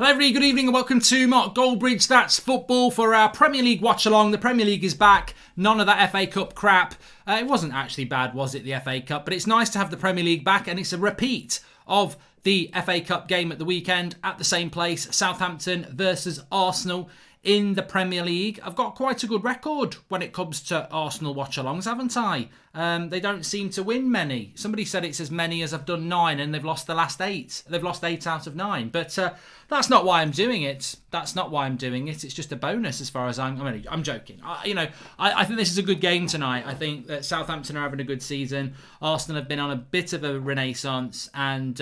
Hello everybody, good evening and welcome to Mark Goldbridge. That's football for our Premier League watch along. The Premier League is back. None of that FA Cup crap. It wasn't actually bad, was it, the FA Cup? But it's nice to have the Premier League back, and it's a repeat of the FA Cup game at the weekend at the same place. Southampton versus Arsenal in the Premier League. I've got quite a good record when it comes to Arsenal watch-alongs, haven't I? They don't seem to win many. Somebody said it's as many as I've done 9, and they've lost the last 8. They've lost 8 out of 9. But that's not why I'm doing it. That's not why I'm doing it. It's just a bonus as far as I'm joking. I think this is a good game tonight. I think that Southampton are having a good season. Arsenal have been on a bit of a renaissance. And,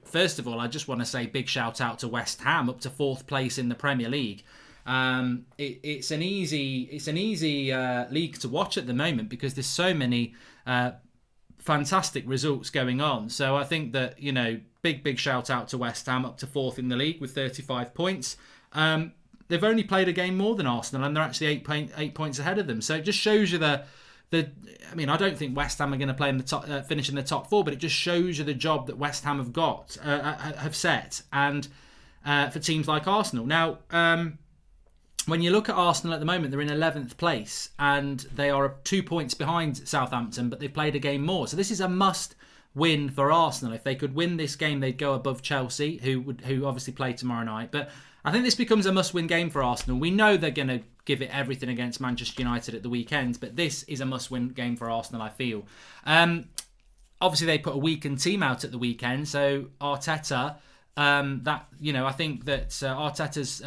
first of all, I just want to say big shout out to West Ham, up to 4th place in the Premier League. It's an easy league to watch at the moment because there's so many fantastic results going on. So I think that, big shout out to West Ham, up to 4th in the league with 35 points. They've only played a game more than Arsenal, and they're actually 8 points ahead of them. So it just shows you I don't think West Ham are going to play in the top, finish in the top 4, but it just shows you the job that West Ham have set, and for teams like Arsenal. Now, when you look at Arsenal at the moment, they're in 11th place and they are 2 points behind Southampton, but they've played a game more. So this is a must win for Arsenal. If they could win this game, they'd go above Chelsea, who obviously play tomorrow night. But I think this becomes a must-win game for Arsenal. We know they're going to give it everything against Manchester United at the weekend, but this is a must-win game for Arsenal, I feel. Obviously, they put a weakened team out at the weekend, so Arteta... I think that Arteta's,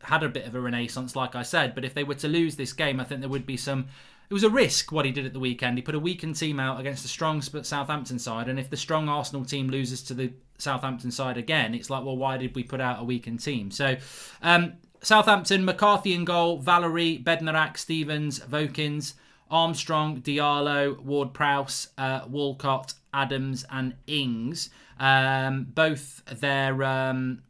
had a bit of a renaissance, like I said. But if they were to lose this game, I think there would be some... It was a risk what he did at the weekend. He put a weakened team out against a strong Southampton side. And if the strong Arsenal team loses to the Southampton side again, it's like, well, why did we put out a weakened team? So, Southampton, McCarthy in goal, Valerie, Bednarak, Stevens, Vokins, Armstrong, Diallo, Ward-Prowse, Walcott, Adams and Ings. Both their normal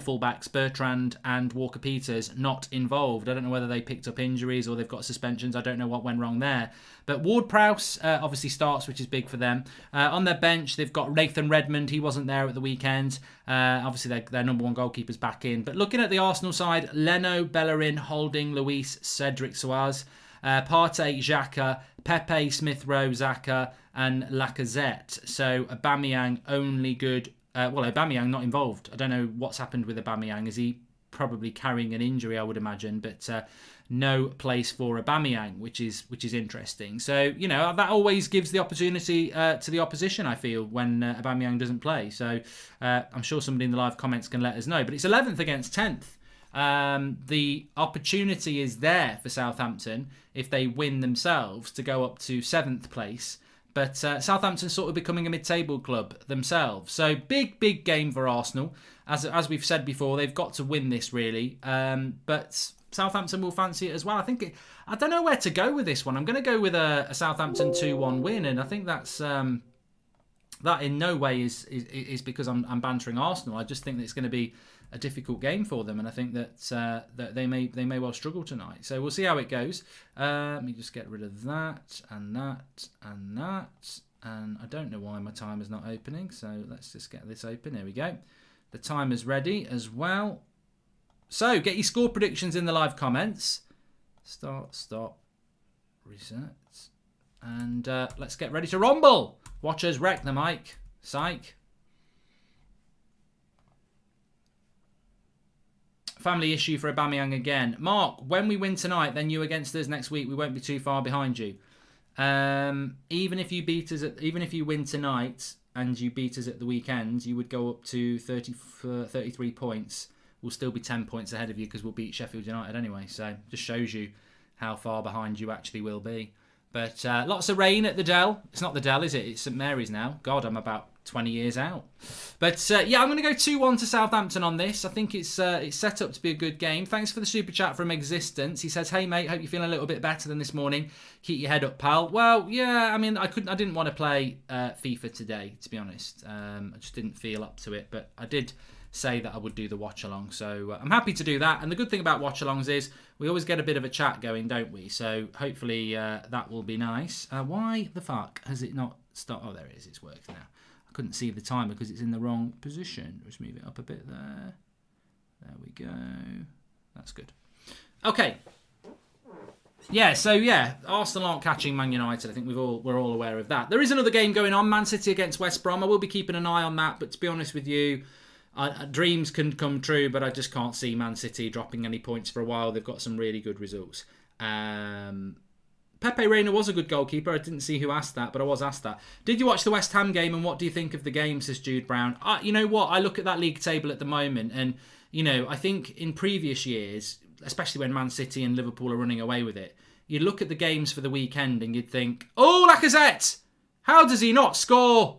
fullbacks, Bertrand and Walker-Peters, not involved. I don't know whether they picked up injuries or they've got suspensions. I don't know what went wrong there. But Ward-Prowse obviously starts, which is big for them. On their bench, they've got Nathan Redmond. He wasn't there at the weekend. Obviously, their number 1 goalkeeper's back in. But looking at the Arsenal side, Leno, Bellerin, Holding, Luis, Cedric Soares, Partey, Xhaka, Pepe, Smith Rowe, Xhaka, and Lacazette. So Aubameyang only good. Aubameyang not involved. I don't know what's happened with Aubameyang. Is he probably carrying an injury? I would imagine, but no place for Aubameyang, which is interesting. So that always gives the opportunity to the opposition. I feel when Aubameyang doesn't play. So I'm sure somebody in the live comments can let us know. But it's 11th against 10th. The opportunity is there for Southampton if they win themselves to go up to 7th place. But Southampton's sort of becoming a mid-table club themselves. So big game for Arsenal. As we've said before, they've got to win this really. But Southampton will fancy it as well. I don't know where to go with this one. I'm going to go with a Southampton 2-1 win, and I think that's that in no way is because I'm bantering Arsenal. I just think that it's going to be a difficult game for them, and I think that that they may well struggle tonight. So we'll see how it goes. Let me just get rid of that and that and that, and I don't know why my timer's not opening. So let's just get this open. Here we go. The timer's ready as well. So get your score predictions in the live comments. Start, stop, reset, and let's get ready to rumble. Watchers wreck the mic. Psych. Family issue for Aubameyang again. Mark, when we win tonight, then you against us next week, we won't be too far behind you. Even if you win tonight and you beat us at the weekend, you would go up to 33 points. We'll still be 10 points ahead of you because we'll beat Sheffield United anyway. So just shows you how far behind you actually will be. But lots of rain at the Dell. It's not the Dell, is it? It's St Mary's now. God, I'm about 20 years out. But I'm going to go 2-1 to Southampton on this. I think it's set up to be a good game. Thanks for the super chat from Existence. He says, "Hey mate, hope you're feeling a little bit better than this morning. Keep your head up, pal." Well, yeah. I mean, I didn't want to play FIFA today, to be honest. I just didn't feel up to it. But I did say that I would do the watch along, so I'm happy to do that. And the good thing about watch alongs is we always get a bit of a chat going, don't we? So hopefully that will be nice. Why the fuck has it not started? Oh, there it is. It's worked now. I couldn't see the timer because it's in the wrong position. Let's move it up a bit there. There we go. That's good. Okay. Yeah, so yeah, Arsenal aren't catching Man United. I think we're all aware of that. There is another game going on, Man City against West Brom. I will be keeping an eye on that, but to be honest with you, dreams can come true, but I just can't see Man City dropping any points for a while. They've got some really good results. Pepe Reina was a good goalkeeper. I didn't see who asked that, but I was asked that. Did you watch the West Ham game, and what do you think of the game, says Jude Brown? You know what? I look at that league table at the moment, and you know, I think in previous years, especially when Man City and Liverpool are running away with it, you look at the games for the weekend and you'd think, oh, Lacazette! How does he not score?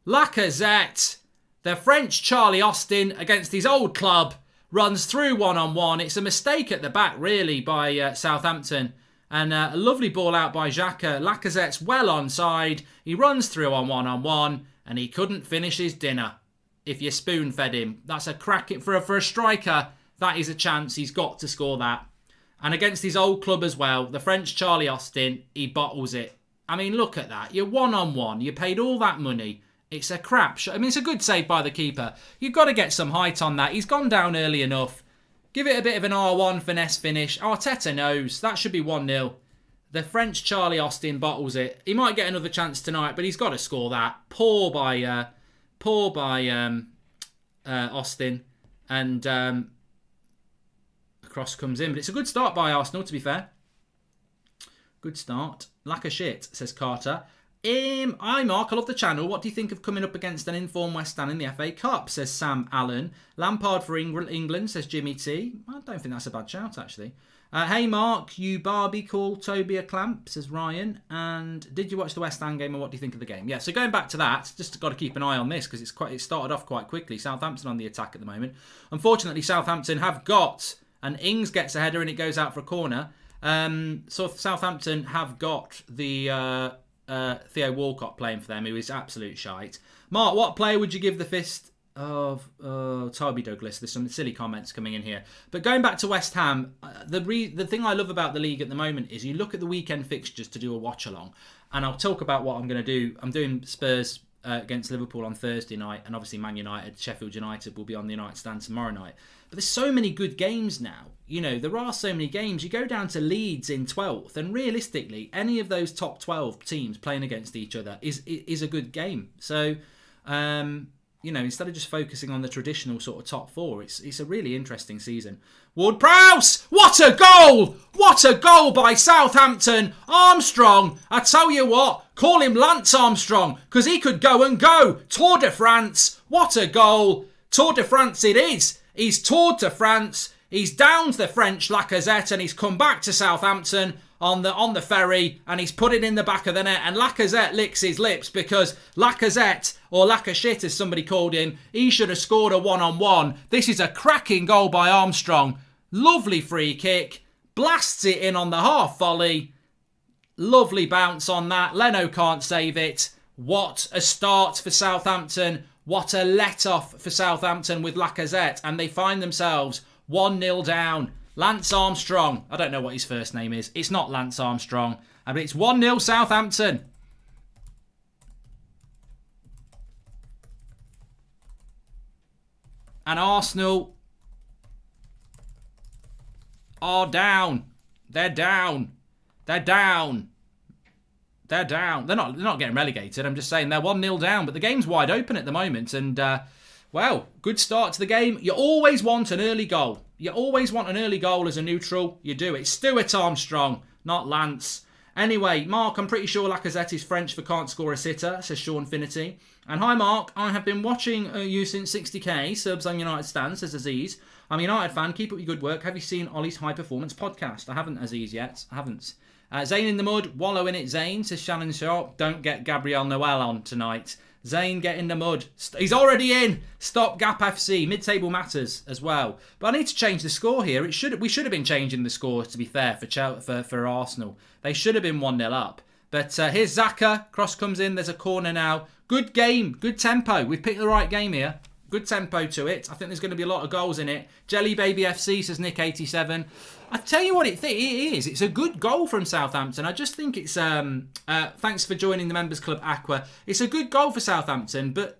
Lacazette! The French Charlie Austin against his old club runs through one-on-one. It's a mistake at the back, really, by Southampton. And a lovely ball out by Xhaka. Lacazette's well onside. He runs through on one-on-one, and he couldn't finish his dinner. If you spoon-fed him, that's a cracking for a striker. That is a chance. He's got to score that. And against his old club as well, the French Charlie Austin, he bottles it. I mean, look at that. You're one-on-one. You paid all that money. It's a crap shot. I mean, it's a good save by the keeper. You've got to get some height on that. He's gone down early enough. Give it a bit of an R1 finesse finish. Arteta knows. That should be 1-0. The French Charlie Austin bottles it. He might get another chance tonight, but he's got to score that. Poor by Austin. And cross comes in. But it's a good start by Arsenal, to be fair. Good start. Lack of shit, says Carter. Hi Mark, I love the channel. What do you think of coming up against an informed West Ham in the FA Cup, says Sam Allen. Lampard for England, says Jimmy T. I don't think that's a bad shout, actually. Hey Mark, you Barbie call Toby a clamp, says Ryan. And did you watch the West Ham game, and what do you think of the game? Yeah, so going back to that, just got to keep an eye on this because it started off quite quickly. Southampton on the attack at the moment. Unfortunately, Southampton have got, and Ings gets a header and it goes out for a corner. So Southampton have got the Theo Walcott playing for them, who is absolute shite. Mark, what player would you give the fist of Toby Douglas? There's some silly comments coming in here. But going back to West Ham, the thing I love about the league at the moment is you look at the weekend fixtures to do a watch-along. And I'll talk about what I'm going to do. I'm doing Spurs against Liverpool on Thursday night, and obviously Man United, Sheffield United will be on the United stand tomorrow night. But there's so many good games now. You know, there are so many games. You go down to Leeds in 12th, and realistically, any of those top 12 teams playing against each other is a good game. So, you know, instead of just focusing on the traditional sort of top four, it's a really interesting season. Ward-Prowse! What a goal! What a goal by Southampton! Armstrong! I tell you what, call him Lance Armstrong, because he could go and go. Tour de France! What a goal! Tour de France it is! He's toured to France, he's downed the French Lacazette, and he's come back to Southampton on the ferry, and he's put it in the back of the net, and Lacazette licks his lips because Lacazette, or Lacashit as somebody called him, he should have scored a one-on-one. This is a cracking goal by Armstrong. Lovely free kick, blasts it in on the half volley. Lovely bounce on that. Leno can't save it. What a start for Southampton. What a let-off for Southampton with Lacazette. And they find themselves 1-0 down. Lance Armstrong. I don't know what his first name is. It's not Lance Armstrong. But it's 1-0 Southampton. And Arsenal are down. They're down. They're down. They're down. They're not getting relegated. I'm just saying they're 1-0 down. But the game's wide open at the moment. And, well, good start to the game. You always want an early goal. You always want an early goal as a neutral. You do. It's Stuart Armstrong, not Lance. Anyway, Mark, I'm pretty sure Lacazette is French for can't score a sitter, says Sean Finity. And hi, Mark. I have been watching you since 60k. Subs on United Stand, says Aziz. I'm a United fan. Keep up your good work. Have you seen Ollie's High Performance podcast? I haven't, Aziz, yet. I haven't. Zane in the mud, wallow in it, Zane, says Shannon Sharp. Don't get Gabriel Noel on tonight. Zane, get in the mud. He's already in. Stop Gap FC. Mid-table matters as well. But I need to change the score here. We should have been changing the score, to be fair, for Arsenal. They should have been 1-0 up. But here's Xhaka. Cross comes in. There's a corner now. Good game. Good tempo. We've picked the right game here. Good tempo to it. I think there's going to be a lot of goals in it. Jelly Baby FC, says Nick87. I tell you what it is. It's a good goal from Southampton. I just think it's... thanks for joining the Members Club, Aqua. It's a good goal for Southampton, but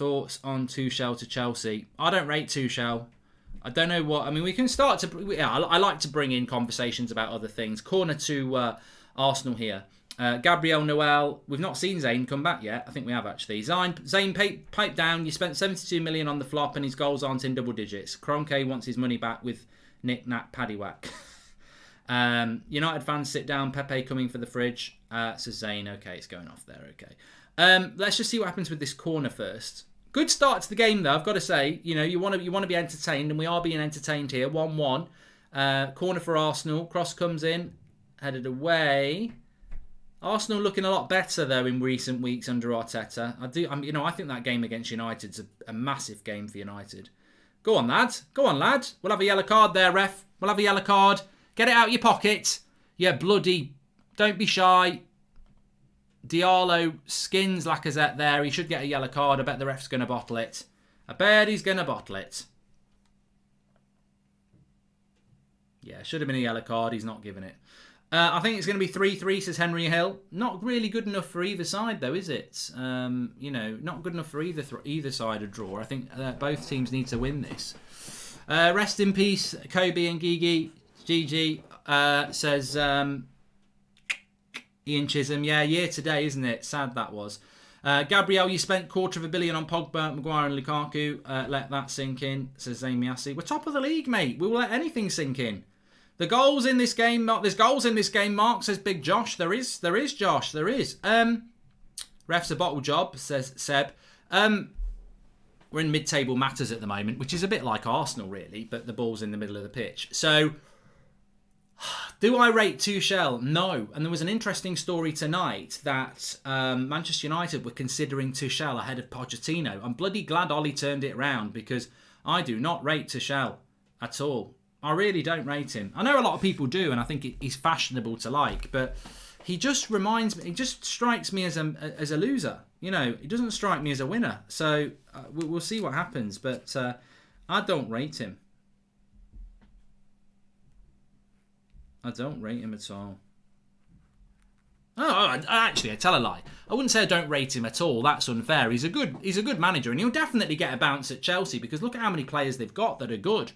thoughts on Tuchel to Chelsea? I don't rate Tuchel. I don't know what... I mean, we can start to... Yeah, I like to bring in conversations about other things. Corner to Arsenal here. Gabriel Noel. We've not seen Zayn come back yet. I think we have, actually. Zayn, pipe down. You spent 72 million on the flop and his goals aren't in double digits. Kroenke wants his money back with knick-knack paddywhack. United fans sit down. Pepe coming for the fridge. Says Zayn. Okay, it's going off there. Okay. Let's just see what happens with this corner first. Good start to the game, though. I've got to say, you want to be entertained, and we are being entertained here. 1-1. Corner for Arsenal. Cross comes in, headed away. Arsenal looking a lot better though in recent weeks under Arteta. I think that game against United's a massive game for United. Go on, lad. Go on, lad. We'll have a yellow card there, ref. We'll have a yellow card. Get it out your pocket. Yeah, bloody. Don't be shy. Diallo skins Lacazette there. He should get a yellow card. I bet the ref's going to bottle it. I bet he's going to bottle it. Yeah, should have been a yellow card. He's not giving it. I think it's going to be 3-3, says Henry Hill. Not really good enough for either side, though, is it? Not good enough for either side a draw. I think both teams need to win this. Rest in peace, Kobe and Gigi, says... Ian Chisholm, yeah, year today, isn't it? Sad that was. Gabriel, you spent $250 million on Pogba, Maguire and Lukaku. Let that sink in, says Zamiasi. We're top of the league, mate. We will let anything sink in. The goals in this game, there's goals in this game, Mark, says Big Josh. There is, Josh, there is. Ref's a bottle job, says Seb. We're in mid-table matters at the moment, which is a bit like Arsenal, really, but the ball's in the middle of the pitch. So... do I rate Tuchel? No. And there was an interesting story tonight that Manchester United were considering Tuchel ahead of Pochettino. I'm bloody glad Ollie turned it round because I do not rate Tuchel at all. I really don't rate him. I know a lot of people do, and I think he's fashionable to like, but he just he just strikes me as a loser. He doesn't strike me as a winner. So we'll see what happens, but I don't rate him. I don't rate him at all. Oh, actually, I tell a lie. I wouldn't say I don't rate him at all. That's unfair. He's a good manager, and he'll definitely get a bounce at Chelsea because look at how many players they've got that are good.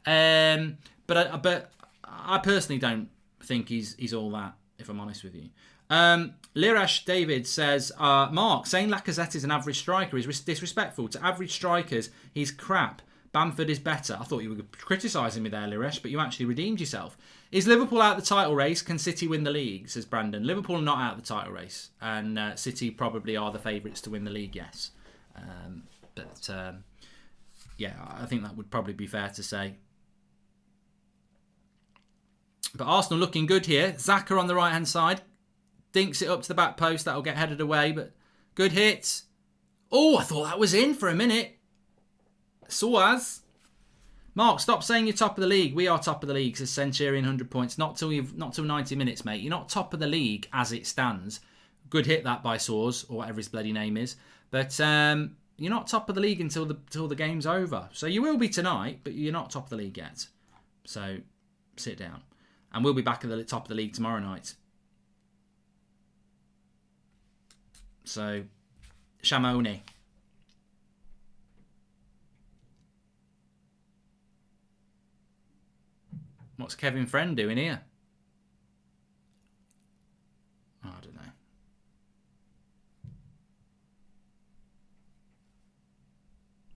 But I personally don't think he's all that, if I'm honest with you. Lirash David says, Mark, saying Lacazette is an average striker is disrespectful. To average strikers, he's crap. Bamford is better. I thought you were criticising me there, Liresh, but you actually redeemed yourself. Is Liverpool out of the title race? Can City win the league? Says Brandon. Liverpool are not out of the title race. And City probably are the favourites to win the league, yes. Yeah, I think that would probably be fair to say. But Arsenal looking good here. Xhaka on the right-hand side. Dinks it up to the back post. That'll get headed away, but good hit. Oh, I thought that was in for a minute. Suaz. Mark, stop saying you're top of the league. We are top of the league, says Centurion 100 points. Not till 90 minutes, mate. You're not top of the league as it stands. Good hit that by Suaz, or whatever his bloody name is. But you're not top of the league until the game's over. So you will be tonight, but you're not top of the league yet. So sit down. And we'll be back at the top of the league tomorrow night. So, Shamoni. What's Kevin Friend doing here? Oh, I don't know.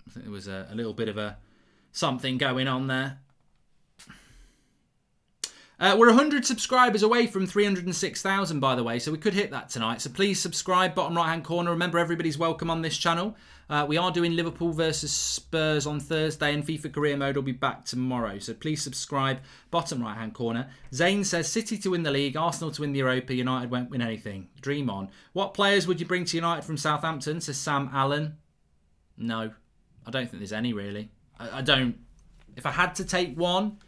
I think there was a little bit of something going on there. We're 100 subscribers away from 306,000, by the way, so we could hit that tonight. So please subscribe, bottom right-hand corner. Remember, everybody's welcome on this channel. We are doing Liverpool versus Spurs on Thursday, and FIFA Career Mode will be back tomorrow. So please subscribe, bottom right-hand corner. Zane says, City to win the league, Arsenal to win the Europa, United won't win anything. Dream on. What players would you bring to United from Southampton, says Sam Allen? No, I don't think there's any, really. I don't. If I had to take one...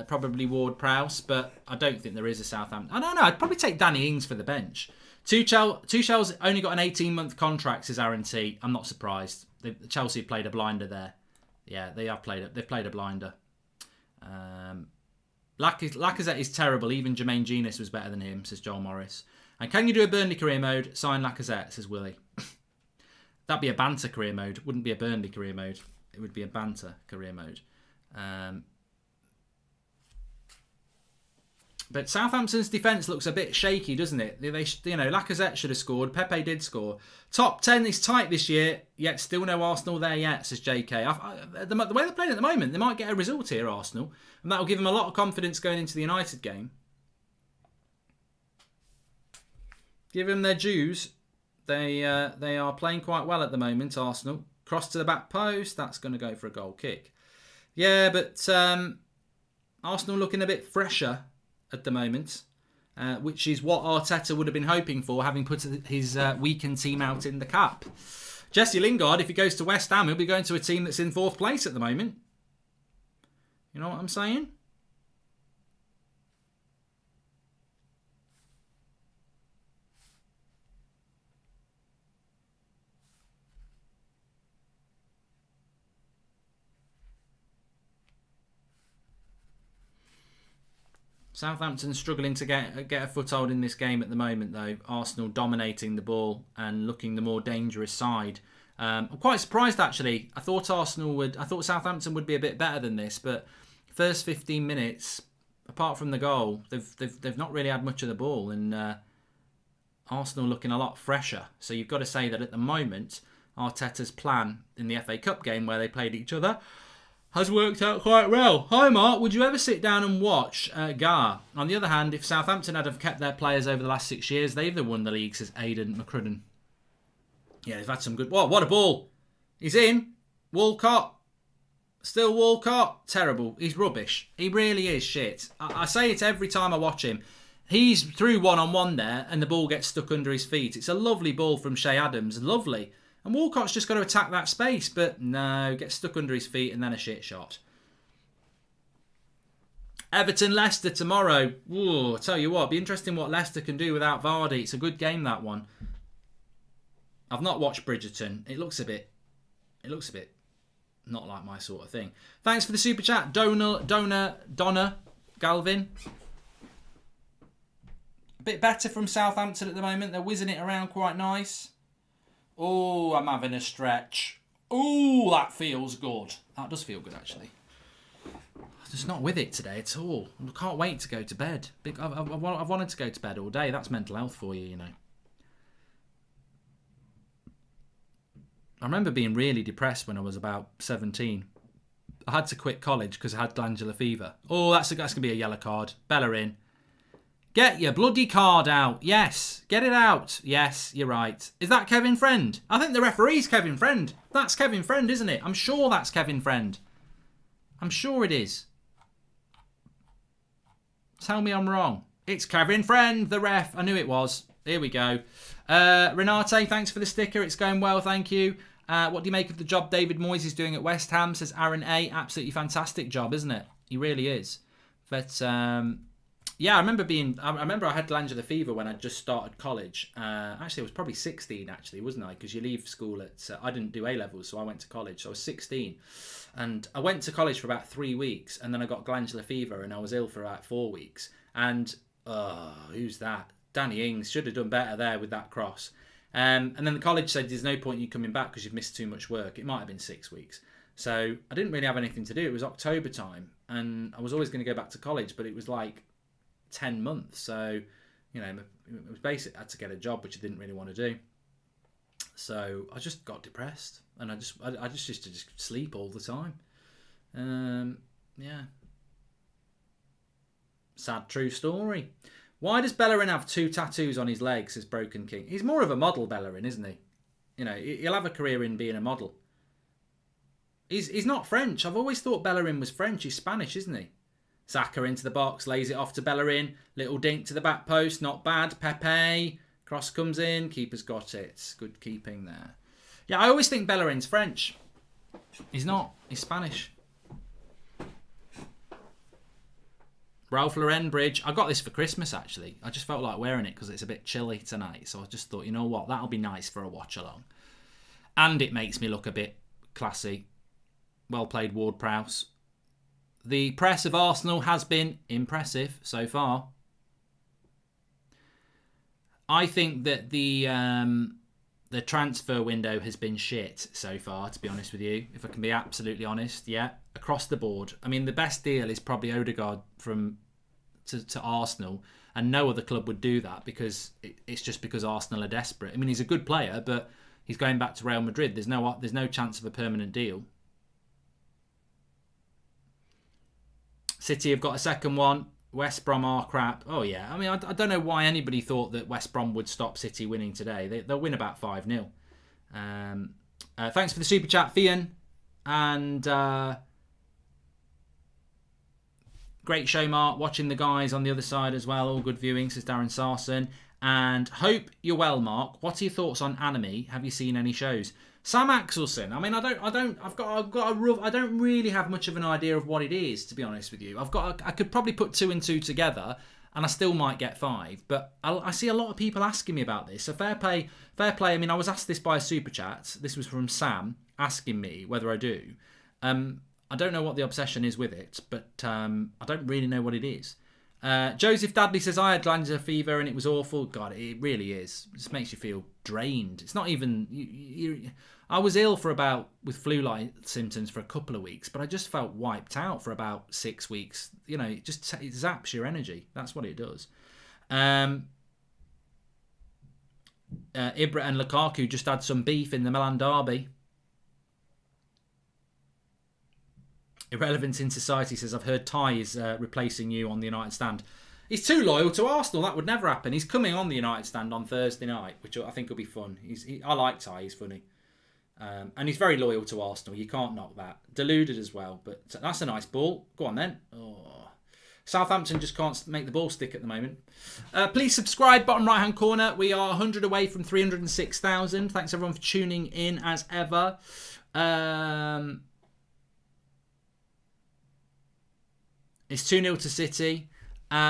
probably Ward-Prowse, but I don't think there is a Southampton. I don't know. I'd probably take Danny Ings for the bench. Tuchel's only got an 18-month contract, says Aaron T. I'm not surprised. Chelsea played a blinder there. Yeah, they've played a blinder. Lacazette is terrible. Even Jermaine Genius was better than him, says Joel Morris. And can you do a Burnley career mode? Sign Lacazette, says Willie. That'd be a banter career mode. Wouldn't be a Burnley career mode. It would be a banter career mode. But Southampton's defence looks a bit shaky, doesn't it? Lacazette should have scored. Pepe did score. Top 10 is tight this year, yet still no Arsenal there yet, says JK. The way they're playing at the moment, they might get a result here, Arsenal. And that'll give them a lot of confidence going into the United game. Give them their dues. They are playing quite well at the moment, Arsenal. Cross to the back post. That's going to go for a goal kick. Yeah, but Arsenal looking a bit fresher at the moment, which is what Arteta would have been hoping for, having put his weakened team out in the cup. Jesse Lingard, if he goes to West Ham, he'll be going to a team that's in 4th place at the moment. You know what I'm saying? Southampton struggling to get a foothold in this game at the moment, though. Arsenal dominating the ball and looking the more dangerous side. I'm quite surprised, actually. I thought Southampton would be a bit better than this, but first 15 minutes, apart from the goal, they've not really had much of the ball, and Arsenal looking a lot fresher. So you've got to say that at the moment, Arteta's plan in the FA Cup game where they played each other has worked out quite well. Hi Mark, would you ever sit down and watch Gar? On the other hand, if Southampton had have kept their players over the last 6 years, they'd have won the league, says Aidan McCrudden. Yeah, they've had some good... What a ball. He's in. Walcott. Still Walcott. Terrible. He's rubbish. He really is shit. I say it every time I watch him. He's through one-on-one there and the ball gets stuck under his feet. It's a lovely ball from Shea Adams. Lovely. And Walcott's just got to attack that space, but no, gets stuck under his feet and then a shit shot. Everton-Leicester tomorrow. Ooh, I tell you what, it'll be interesting what Leicester can do without Vardy. It's a good game, that one. I've not watched Bridgerton. It looks a bit not like my sort of thing. Thanks for the super chat, Donna Galvin. A bit better from Southampton at the moment. They're whizzing it around quite nice. Oh, I'm having a stretch. Oh, that feels good. That does feel good, actually. I'm just not with it today at all. I can't wait to go to bed. I've wanted to go to bed all day. That's mental health for you, you know. I remember being really depressed when I was about 17. I had to quit college because I had glandular fever. Oh, that's going to be a yellow card. Bella in. Get your bloody card out. Yes. Get it out. Yes, you're right. Is that Kevin Friend? I think the referee's Kevin Friend. That's Kevin Friend, isn't it? I'm sure that's Kevin Friend. I'm sure it is. Tell me I'm wrong. It's Kevin Friend, the ref. I knew it was. Here we go. Renate, thanks for the sticker. It's going well, thank you. What do you make of the job David Moyes is doing at West Ham? Says Aaron A. Absolutely fantastic job, isn't it? He really is. But... yeah, I remember I had glandular fever when I just started college. Actually, I was probably 16, actually, wasn't I? Because you leave school at... I didn't do A-levels, so I went to college. So I was 16. And I went to college for about 3 weeks, and then I got glandular fever, and I was ill for about 4 weeks. And, who's that? Danny Ings should have done better there with that cross. And then the college said, there's no point in you coming back because you've missed too much work. It might have been 6 weeks. So I didn't really have anything to do. It was October time, and I was always going to go back to college, but it was like 10 months, so you know, it was basically I had to get a job, which I didn't really want to do. So I just got depressed, and I just used to just sleep all the time. Yeah, sad true story. Why does Bellerin have 2 tattoos on his legs? Says Broken King. He's more of a model, Bellerin, isn't he? You know, he'll have a career in being a model. He's not French. I've always thought Bellerin was French. He's Spanish, isn't he? Saka into the box, lays it off to Bellerin. Little dink to the back post, not bad. Pepe, cross comes in, keeper's got it. Good keeping there. Yeah, I always think Bellerin's French. He's not. He's Spanish. Ralph Lauren Bridge. I got this for Christmas, actually. I just felt like wearing it because it's a bit chilly tonight. So I just thought, you know what, that'll be nice for a watch along. And it makes me look a bit classy. Well played, Ward-Prowse. The press of Arsenal has been impressive so far. I think that the the transfer window has been shit so far, to be honest with you. If I can be absolutely honest, yeah, across the board. I mean, the best deal is probably Odegaard to Arsenal, and no other club would do that because it's just because Arsenal are desperate. I mean, he's a good player, but he's going back to Real Madrid. There's no chance of a permanent deal. City have got a second one. West Brom are crap. Oh, yeah. I mean, I don't know why anybody thought that West Brom would stop City winning today. They'll win about 5-0. Thanks for the super chat, Fian. And great show, Mark. Watching the guys on the other side as well. All good viewing, says Darren Sarson. And hope you're well, Mark. What are your thoughts on anime? Have you seen any shows? Sam Axelson. I mean, I've got a rough. I don't really have much of an idea of what it is, to be honest with you. I could probably put 2 and 2 together, and I still might get 5. But I see a lot of people asking me about this. So fair play. I mean, I was asked this by a super chat. This was from Sam asking me whether I do. I don't know what the obsession is with it, but I don't really know what it is. Joseph Dadley says, I had glandular fever and it was awful. God, it really is. It just makes you feel drained. It's not even... I was ill with flu-like symptoms for a couple of weeks, but I just felt wiped out for about 6 weeks. You know, it zaps your energy. That's what it does. Ibra and Lukaku just had some beef in the Milan derby. Irrelevance in Society says, I've heard Ty is replacing you on the United stand. He's too loyal to Arsenal. That would never happen. He's coming on the United stand on Thursday night, which I think will be fun. I like Ty. He's funny. And he's very loyal to Arsenal. You can't knock that. Deluded as well. But that's a nice ball. Go on then. Oh. Southampton just can't make the ball stick at the moment. Please subscribe, bottom right-hand corner. We are 100 away from 306,000. Thanks everyone for tuning in as ever. It's 2-0 to City.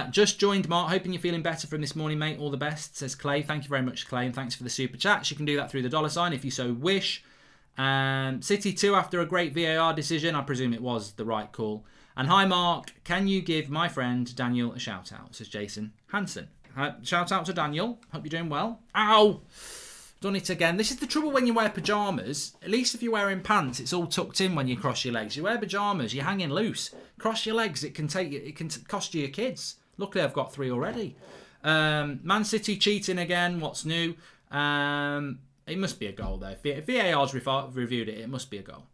Just joined, Mark. Hoping you're feeling better from this morning, mate. All the best, says Clay. Thank you very much, Clay, and thanks for the super chats. You can do that through the $ if you so wish. City 2 after a great VAR decision. I presume it was the right call. And hi, Mark. Can you give my friend Daniel a shout-out, says Jason Hansen. Shout-out to Daniel. Hope you're doing well. Ow! Done it again. This is the trouble when you wear pyjamas. At least if you're wearing pants, it's all tucked in when you cross your legs. You wear pyjamas, you're hanging loose. Cross your legs, it can cost you your kids. Luckily, I've got 3 already. Man City cheating again. What's new? It must be a goal though. If VAR's reviewed it, it must be a goal.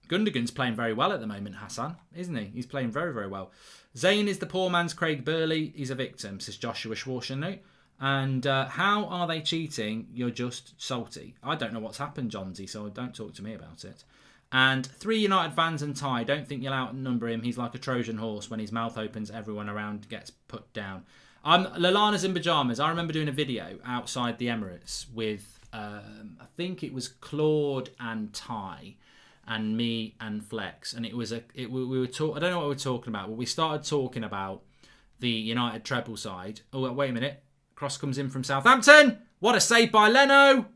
Gundogan's playing very well at the moment, Hassan, isn't he? He's playing very, very well. Zayn is the poor man's Craig Burley. He's a victim, says Joshua Schwarzenegger. And how are they cheating? You're just salty. I don't know what's happened, Johnsy, so don't talk to me about it. And 3 United fans and Ty. Don't think you'll outnumber him. He's like a Trojan horse. When his mouth opens, everyone around gets put down. Lallana's in pyjamas. I remember doing a video outside the Emirates with, I think it was Claude and Ty. And me and Flex, and we were I don't know what we were talking about, but we started talking about the United treble side. Oh, wait a minute. Cross comes in from Southampton. What a save by Leno.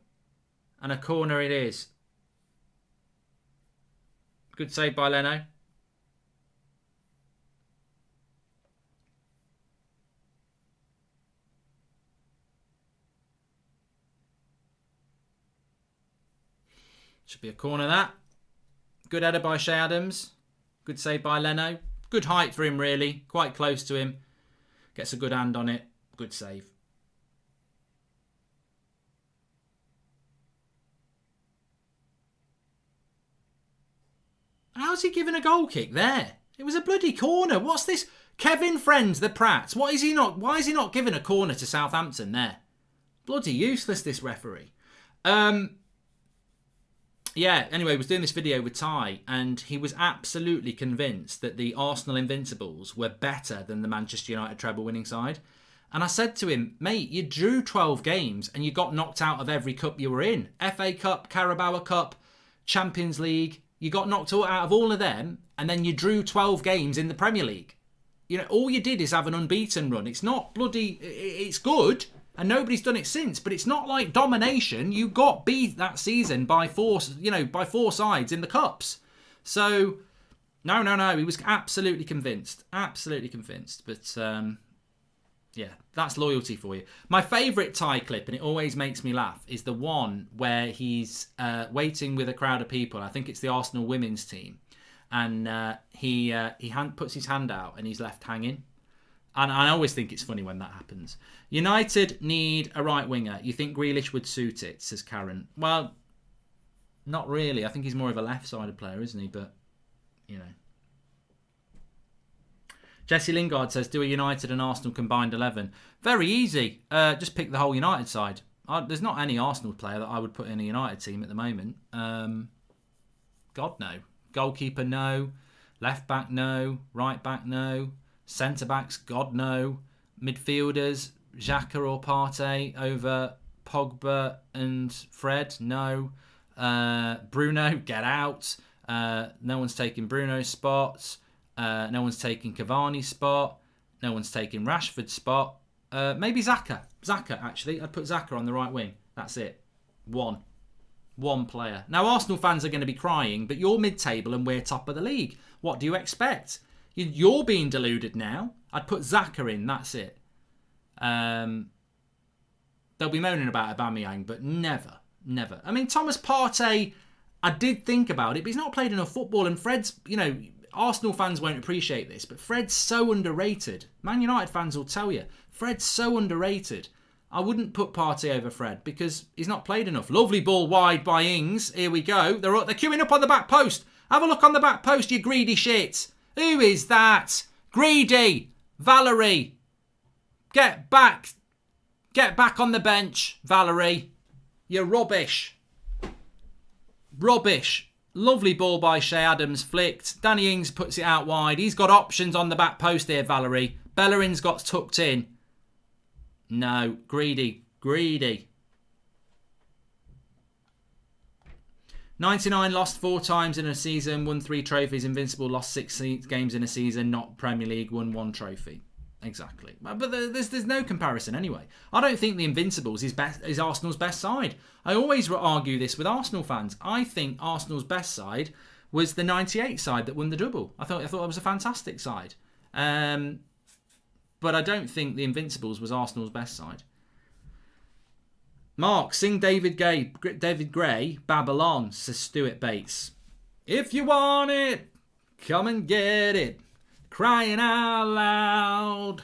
And a corner it is. Good save by Leno. Should be a corner that. Good header by Shea Adams. Good save by Leno. Good height for him, really. Quite close to him. Gets a good hand on it. Good save. How's he giving a goal kick there? It was a bloody corner. What's this? Kevin Friends, the Pratt. Why is he not giving a corner to Southampton there? Bloody useless, this referee. Yeah, anyway, I was doing this video with Ty, and he was absolutely convinced that the Arsenal Invincibles were better than the Manchester United treble winning side. And I said to him, mate, you drew 12 games and you got knocked out of every cup you were in. FA Cup, Carabao Cup, Champions League. You got knocked out of all of them, and then you drew 12 games in the Premier League. You know, all you did is have an unbeaten run. It's not bloody... It's good... And nobody's done it since, but it's not like domination. You got beat that season by 4 sides in the cups. So, no. He was absolutely convinced. Absolutely convinced. But, Yeah, that's loyalty for you. My favourite tie clip, and it always makes me laugh, is the one where he's waiting with a crowd of people. I think it's the Arsenal women's team. And he puts his hand out and he's left hanging. And I always think it's funny when that happens. United need a right winger. You think Grealish would suit it, says Karen. Well, not really. I think he's more of a left-sided player, isn't he? But, you know. Jesse Lingard says, do a United and Arsenal combined 11. Very easy. Just pick the whole United side. There's not any Arsenal player that I would put in a United team at the moment. God, no. Goalkeeper, no. Left back, no. Right back, no. Centre backs, God, no. Midfielders, Xhaka or Partey over Pogba and Fred, no. Bruno, get out. No one's taking Bruno's spot. No one's taking Cavani's spot. No one's taking Rashford's spot. Maybe Xhaka. Xhaka, actually. I'd put Xhaka on the right wing. That's it. One player. Now, Arsenal fans are going to be crying, but you're mid-table and we're top of the league. What do you expect? You're being deluded now. I'd put Xhaka in. That's it. They'll be moaning about Aubameyang, but never. I mean, Thomas Partey, I did think about it, but he's not played enough football, and Fred's, Arsenal fans won't appreciate this, but Fred's so underrated. Man United fans will tell you, Fred's so underrated. I wouldn't put Partey over Fred because he's not played enough. Lovely ball wide by Ings. Here we go. They're queuing up on the back post. Have a look on the back post, you greedy shit. Who is that? Greedy. Valerie. Get back. Get back on the bench, Valerie. You're rubbish. Rubbish. Lovely ball by Shea Adams, flicked. Danny Ings puts it out wide. He's got options on the back post here, Valerie. Bellerin's got tucked in. No, greedy. 99 lost 4 times in a season, won 3 trophies. Invincible lost 6 games in a season, not Premier League, won 1 trophy. Exactly. But there's no comparison anyway. I don't think the Invincibles is Arsenal's best side. I always argue this with Arsenal fans. I think Arsenal's best side was the 98 side that won the double. I thought it was a fantastic side. But I don't think the Invincibles was Arsenal's best side. Mark, sing David Gray, Babylon, says Stuart Bates. If you want it, come and get it. Crying out loud.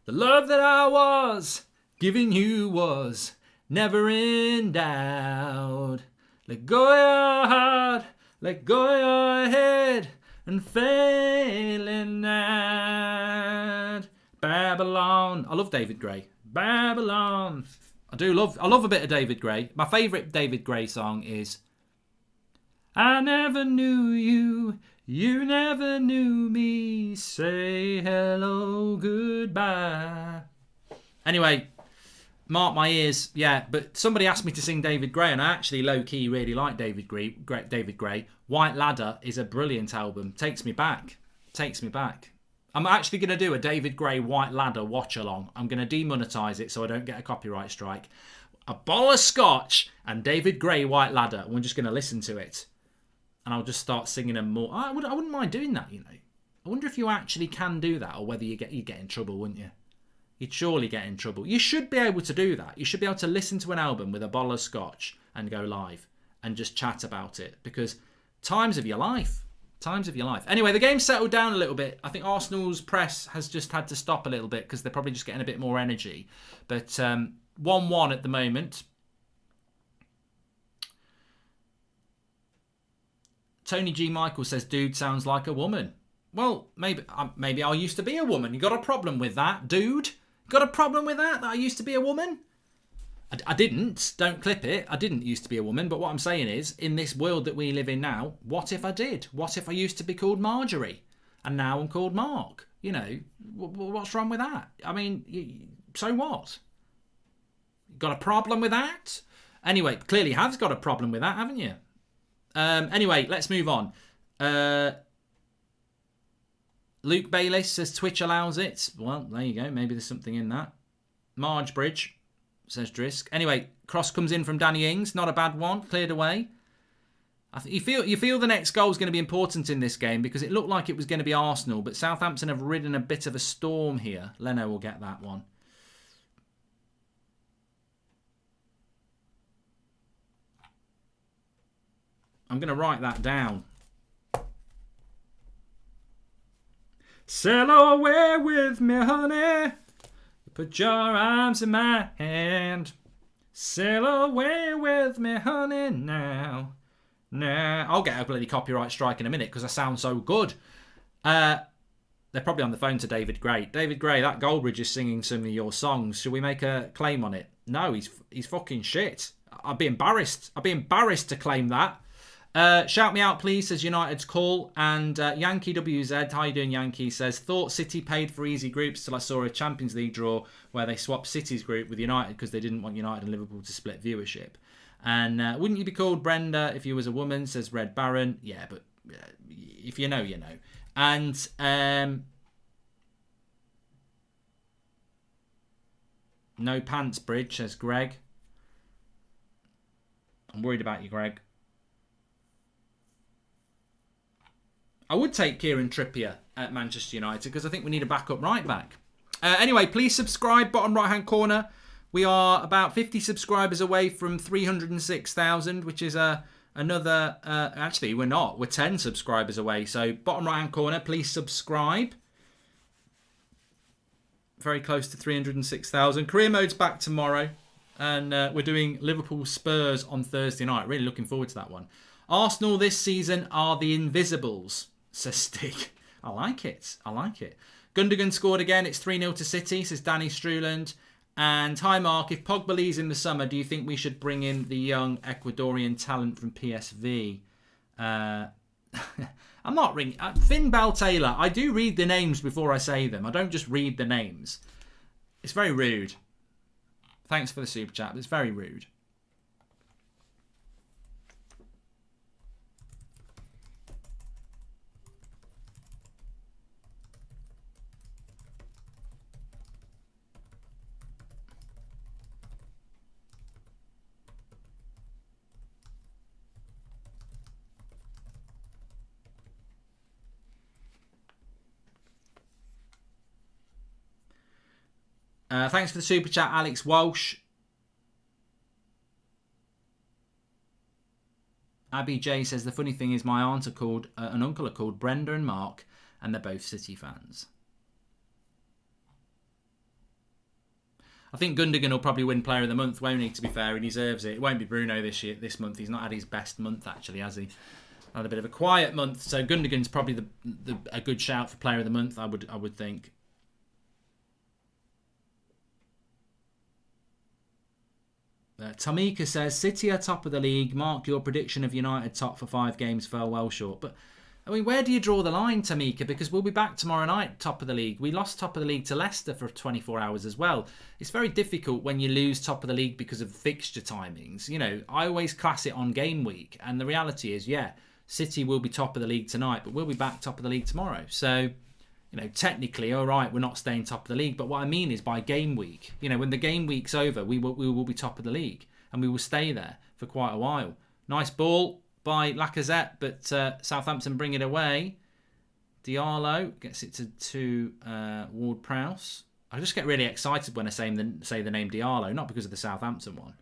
The love that I was giving you was never in doubt. Let go your heart, let go your head, and failing that. Babylon. I love David Gray. Babylon. I love a bit of David Gray. My favourite David Gray song is I never knew you, you never knew me, say hello, goodbye. Anyway, mark my ears, yeah, but somebody asked me to sing David Gray, and I actually low-key really like David Gray. White Ladder is a brilliant album. Takes me back. I'm actually going to do a David Gray White Ladder watch-along. I'm going to demonetize it so I don't get a copyright strike. A bottle of scotch and David Gray White Ladder. We're just going to listen to it. And I'll just start singing them more. I wouldn't mind doing that, I wonder if you actually can do that or whether you get in trouble, wouldn't you? You'd surely get in trouble. You should be able to do that. You should be able to listen to an album with a bottle of scotch and go live and just chat about it because times of your life. Anyway, the game's settled down a little bit. I think Arsenal's press has just had to stop a little bit because they're probably just getting a bit more energy. But 1-1 at the moment. Tony G. Michael says, dude sounds like a woman. Well, maybe I used to be a woman. You got a problem with that, dude? Got a problem with that I used to be a woman? I didn't. Don't clip it. I didn't used to be a woman. But what I'm saying is, in this world that we live in now, what if I did? What if I used to be called Marjorie? And now I'm called Mark? What's wrong with that? I mean, so what? Got a problem with that? Anyway, clearly have got a problem with that, haven't you? Anyway, let's move on. Luke Bayliss says Twitch allows it. Well, there you go. Maybe there's something in that. Marge Bridge says Drisk. Anyway, cross comes in from Danny Ings. Not a bad one. Cleared away. I think you feel the next goal is going to be important in this game because it looked like it was going to be Arsenal, but Southampton have ridden a bit of a storm here. Leno will get that one. I'm going to write that down. Sail away with me, honey. Put your arms in my hand. Sail away with me, honey, now. Nah, I'll get a bloody copyright strike in a minute because I sound so good. They're probably on the phone to David Gray. David Gray, that Goldbridge is singing some of your songs. Should we make a claim on it? No, he's fucking shit. I'd be embarrassed. I'd be embarrassed to claim that. Shout me out, please, says United's call. And Yankee WZ, how you doing, Yankee, says, thought City paid for easy groups till I saw a Champions League draw where they swapped City's group with United because they didn't want United and Liverpool to split viewership. And wouldn't you be called Brenda if you was a woman, says Red Baron. Yeah, but if you know, you know. And no pants, Bridge, says Greg. I'm worried about you, Greg. I would take Kieran Trippier at Manchester United because I think we need a backup right back. Anyway, please subscribe, bottom right hand corner. We are about 50 subscribers away from 306,000, which is another... actually, we're not. We're 10 subscribers away. So bottom right hand corner, please subscribe. Very close to 306,000. Career mode's back tomorrow. And we're doing Liverpool Spurs on Thursday night. Really looking forward to that one. Arsenal this season are the Invisibles, says Stig. I like it. I like it. Gundogan scored again. It's 3-0 to City, says Danny Struland. And hi, Mark. If Pogba leaves in the summer, do you think we should bring in the young Ecuadorian talent from PSV? I'm not ringing. Finn Bell-Taylor. I do read the names before I say them. I don't just read the names. It's very rude. Thanks for the super chat. It's very rude. Thanks for the super chat, Alex Walsh. Abby J says, the funny thing is my aunt are called, an uncle are called Brenda and Mark, and they're both City fans. I think Gundogan will probably win Player of the Month, won't he, to be fair? He deserves it. It won't be Bruno this month. He's not had his best month, actually, has he? Had a bit of a quiet month, so Gundogan's probably a good shout for Player of the Month, I would think. Tamika says, City are top of the league. Mark, your prediction of United top for 5 games fell well short. But, I mean, where do you draw the line, Tamika? Because we'll be back tomorrow night, top of the league. We lost top of the league to Leicester for 24 hours as well. It's very difficult when you lose top of the league because of fixture timings. You know, I always class it on game week. And the reality is, yeah, City will be top of the league tonight, but we'll be back top of the league tomorrow. So, you know, technically, all right, we're not staying top of the league. But what I mean is by game week. You know, when the game week's over, we will be top of the league. And we will stay there for quite a while. Nice ball by Lacazette, but Southampton bring it away. Diallo gets it to Ward-Prowse. I just get really excited when I say the name Diallo, not because of the Southampton one,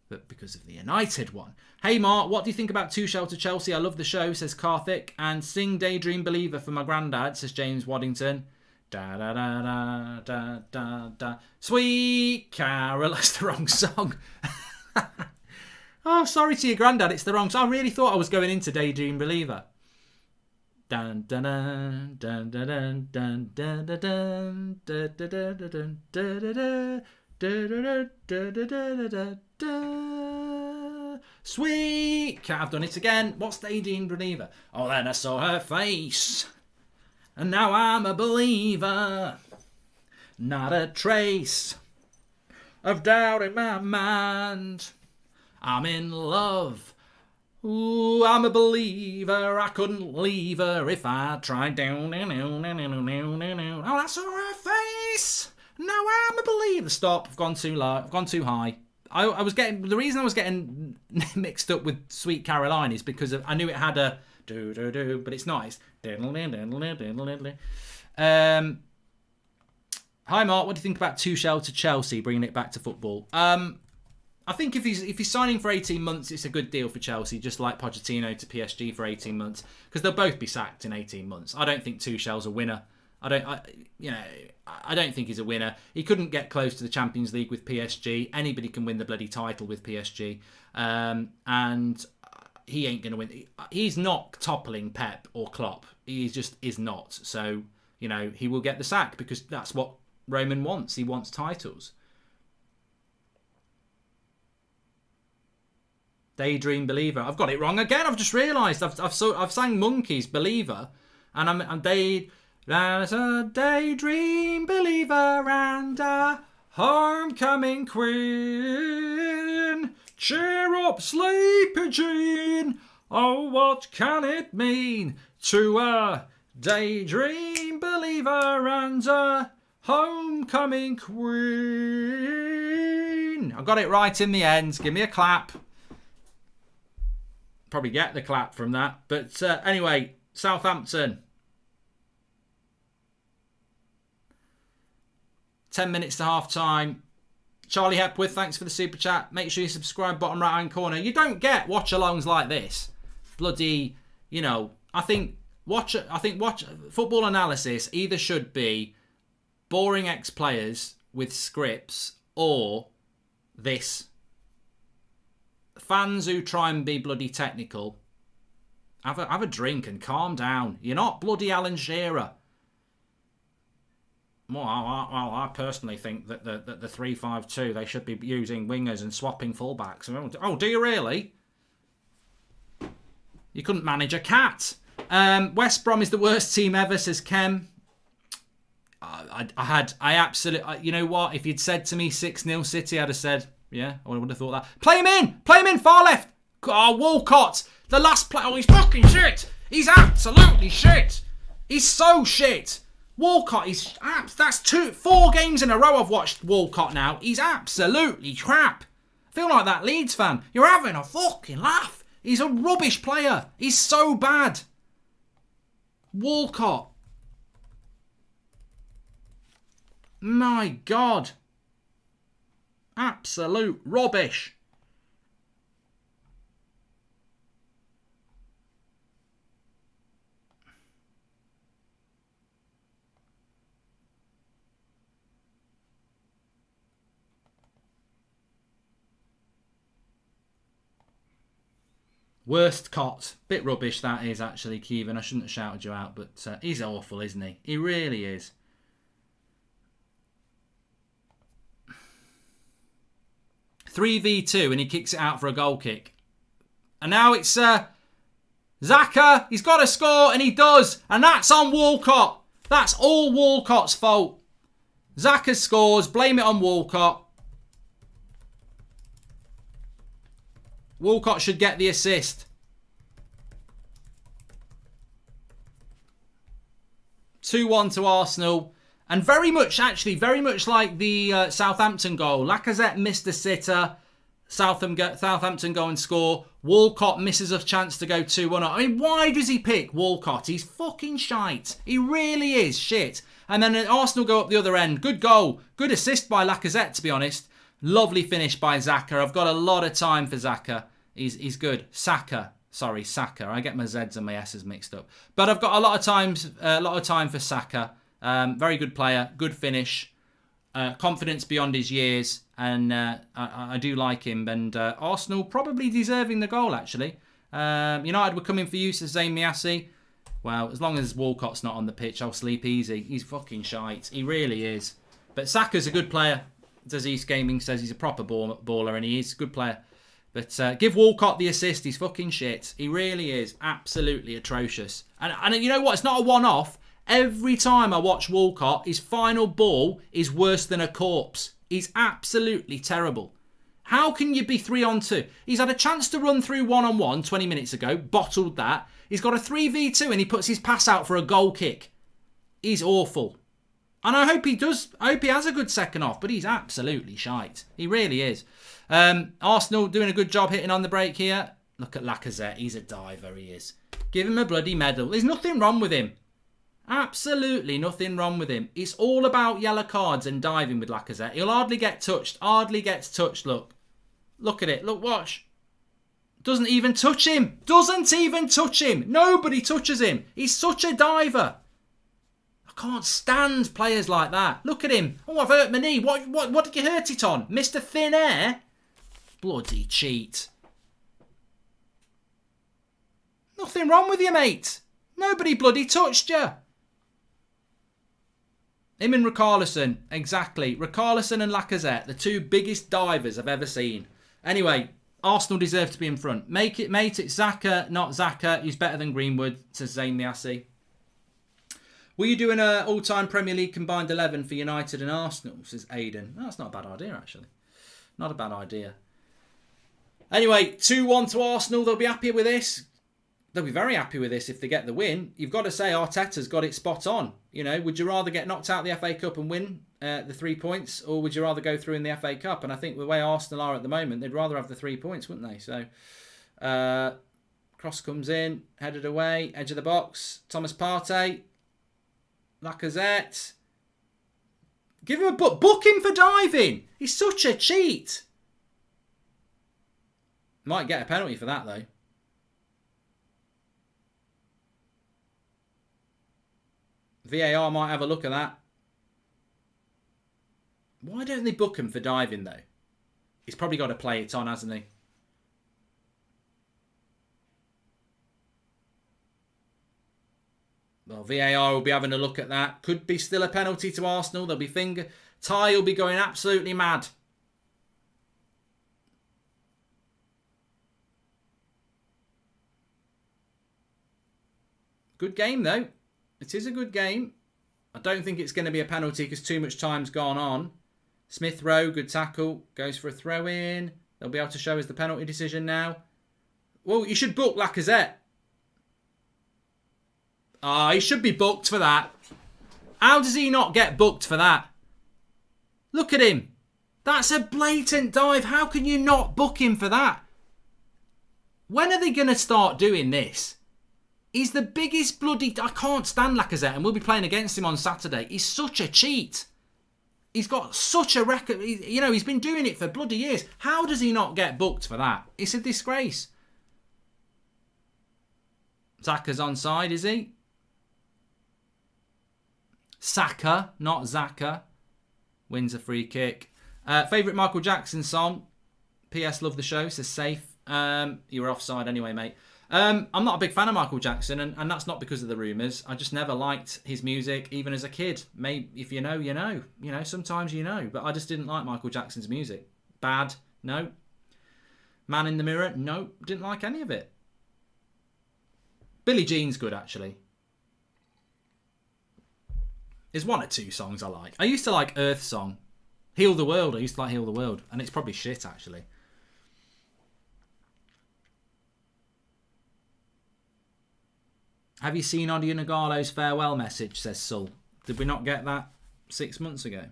but because of the United one. Hey, Mark, what do you think about Tuchel to Chelsea? I love the show, says Karthik. And sing Daydream Believer for my granddad, says James Waddington. Da da da da da da da. Sweet Carol. That's the wrong song. Oh, sorry to your granddad. It's the wrong song. I really thought I was going into Daydream Believer. Dun dun dun dun dun dun dun dun dun dun dun dun. Sweet. I've done it again. What's Daydream Believer? Oh, then I saw her face, and now I'm a believer. Not a trace of doubt in my mind. I'm in love. Ooh, I'm a believer. I couldn't leave her if I tried. Oh, I saw her face. Now I'm a believer. Stop. I've gone too low. I've gone too high. I was getting the reason I was getting mixed up with Sweet Caroline is because I knew it had a do do do, but it's not. It's Hi Mark, what do you think about Tuchel to Chelsea, bringing it back to football? I think if he's signing for 18 months, it's a good deal for Chelsea, just like Pochettino to PSG for 18 months, because they'll both be sacked in 18 months. I don't think Tuchel's a winner. I don't think he's a winner. He couldn't get close to the Champions League with PSG. Anybody can win the bloody title with PSG, and he ain't going to win. He's not toppling Pep or Klopp. He just is not. So he will get the sack because that's what Roman wants. He wants titles. Daydream Believer. I've got it wrong again. I've just realised. I've sang Monkeys Believer, and I'm There's a daydream believer and a homecoming queen. Cheer up, sleepy Jean. Oh, what can it mean to a daydream believer and a homecoming queen? I got it right in the end. Give me a clap. Probably get the clap from that. But anyway, Southampton. 10 minutes to half time. Charlie Hepworth, thanks for the super chat. Make sure you subscribe, bottom right hand corner. You don't get watch alongs like this. Bloody, I think watch football analysis either should be boring ex-players with scripts or this. Fans who try and be bloody technical, have a drink and calm down. You're not bloody Alan Shearer. Well, I personally think that the 3-5-2, they should be using wingers and swapping fullbacks. Oh, do you really? You couldn't manage a cat. West Brom is the worst team ever, says Kem. I absolutely... You know what? If you'd said to me 6-0 City, I'd have said, yeah, I would have thought that. Play him in! Play him in, far left! Oh, Walcott! The last play... Oh, he's fucking shit! He's absolutely shit! He's so shit! Walcott is... That's 4 games in a row I've watched Walcott now. He's absolutely crap. I feel like that Leeds fan. You're having a fucking laugh. He's a rubbish player. He's so bad. Walcott. My God. Absolute rubbish. Worst cot. Bit rubbish that is, actually, Kevin. I shouldn't have shouted you out, but he's awful, isn't he? He really is. Three v 2 and he kicks it out for a goal kick. And now it's Xhaka. He's got to score, and he does. And that's on Walcott. That's all Walcott's fault. Xhaka scores. Blame it on Walcott. Walcott should get the assist. 2-1 to Arsenal. And very much like the Southampton goal. Lacazette missed the sitter. Southampton go and score. Walcott misses a chance to go 2-1. I mean, why does he pick Walcott? He's fucking shite. He really is shit. And then Arsenal go up the other end. Good goal. Good assist by Lacazette, to be honest. Lovely finish by Xhaka. I've got a lot of time for Xhaka. He's good. Saka. Sorry, Saka. I get my Z's and my S's mixed up. But I've got a lot of time for Saka. Very good player. Good finish. Confidence beyond his years. And I do like him. And Arsenal probably deserving the goal, actually. United were coming for you, says Zayn Miassi. Well, as long as Walcott's not on the pitch, I'll sleep easy. He's fucking shite. He really is. But Saka's a good player. Aziz Gaming says he's a proper baller, and he is a good player. But give Walcott the assist. He's fucking shit. He really is. Absolutely atrocious. And you know what? It's not a one-off. Every time I watch Walcott, his final ball is worse than a corpse. He's absolutely terrible. How can you be 3-on-2? He's had a chance to run through 1-on-1 20 minutes ago. Bottled that. He's got a 3v2 and he puts his pass out for a goal kick. He's awful. And I hope he does. I hope he has a good second half. But he's absolutely shite. He really is. Arsenal doing a good job hitting on the break here. Look at Lacazette. He's a diver, he is. Give him a bloody medal. There's nothing wrong with him. Absolutely nothing wrong with him. It's all about yellow cards and diving with Lacazette. He'll hardly get touched. Hardly gets touched, look. Look at it. Look, watch. Doesn't even touch him. Doesn't even touch him. Nobody touches him. He's such a diver. I can't stand players like that. Look at him. Oh, I've hurt my knee. What did you hurt it on? Mr. Thin Air? Bloody cheat. Nothing wrong with you, mate. Nobody bloody touched you. Him and Richarlison. Exactly. Richarlison and Lacazette. The two biggest divers I've ever seen. Anyway, Arsenal deserve to be in front. Make it, mate. It's Xhaka, not Xhaka. He's better than Greenwood, says Zayn Miassi. Were you doing an all-time Premier League combined 11 for United and Arsenal, says Aidan. No, that's not a bad idea, actually. Not a bad idea. Anyway, 2-1 to Arsenal. They'll be happy with this. They'll be very happy with this if they get the win. You've got to say Arteta's got it spot on. You know, would you rather get knocked out of the FA Cup and win the 3 points, or would you rather go through in the FA Cup? And I think the way Arsenal are at the moment, they'd rather have the 3 points, wouldn't they? So, cross comes in, headed away, edge of the box. Thomas Partey, Lacazette. Give him a book. Book him for diving. He's such a cheat. Might get a penalty for that, though. VAR might have a look at that. Why don't they book him for diving, though? He's probably got to play it on, hasn't he? Well, VAR will be having a look at that. Could be still a penalty to Arsenal. There'll be finger... Ty will be going absolutely mad. Good game, though. It is a good game. I don't think it's going to be a penalty because too much time's gone on. Smith Rowe, good tackle. Goes for a throw-in. They'll be able to show us the penalty decision now. Well, you should book Lacazette. He should be booked for that. How does he not get booked for that? Look at him. That's a blatant dive. How can you not book him for that? When are they going to start doing this? He's the biggest bloody... I can't stand Lacazette, and we'll be playing against him on Saturday. He's such a cheat. He's got such a record. You know, he's been doing it for bloody years. How does he not get booked for that? It's a disgrace. Xhaka's onside, is he? Saka, not Xhaka. Wins a free kick. Favourite Michael Jackson song? P.S. Love the show, says Safe. You were offside anyway, mate. I'm not a big fan of Michael Jackson, and that's not because of the rumours. I just never liked his music, even as a kid. Maybe if you know, you know. You know, sometimes you know. But I just didn't like Michael Jackson's music. Bad? No. Man in the Mirror? No. Didn't like any of it. Billie Jean's good, actually. There's one or two songs I like. I used to like Earth Song. Heal the World. I used to like Heal the World. And it's probably shit, actually. Have you seen Odion Ighalo's farewell message, says Sul. Did we not get that 6 months ago? I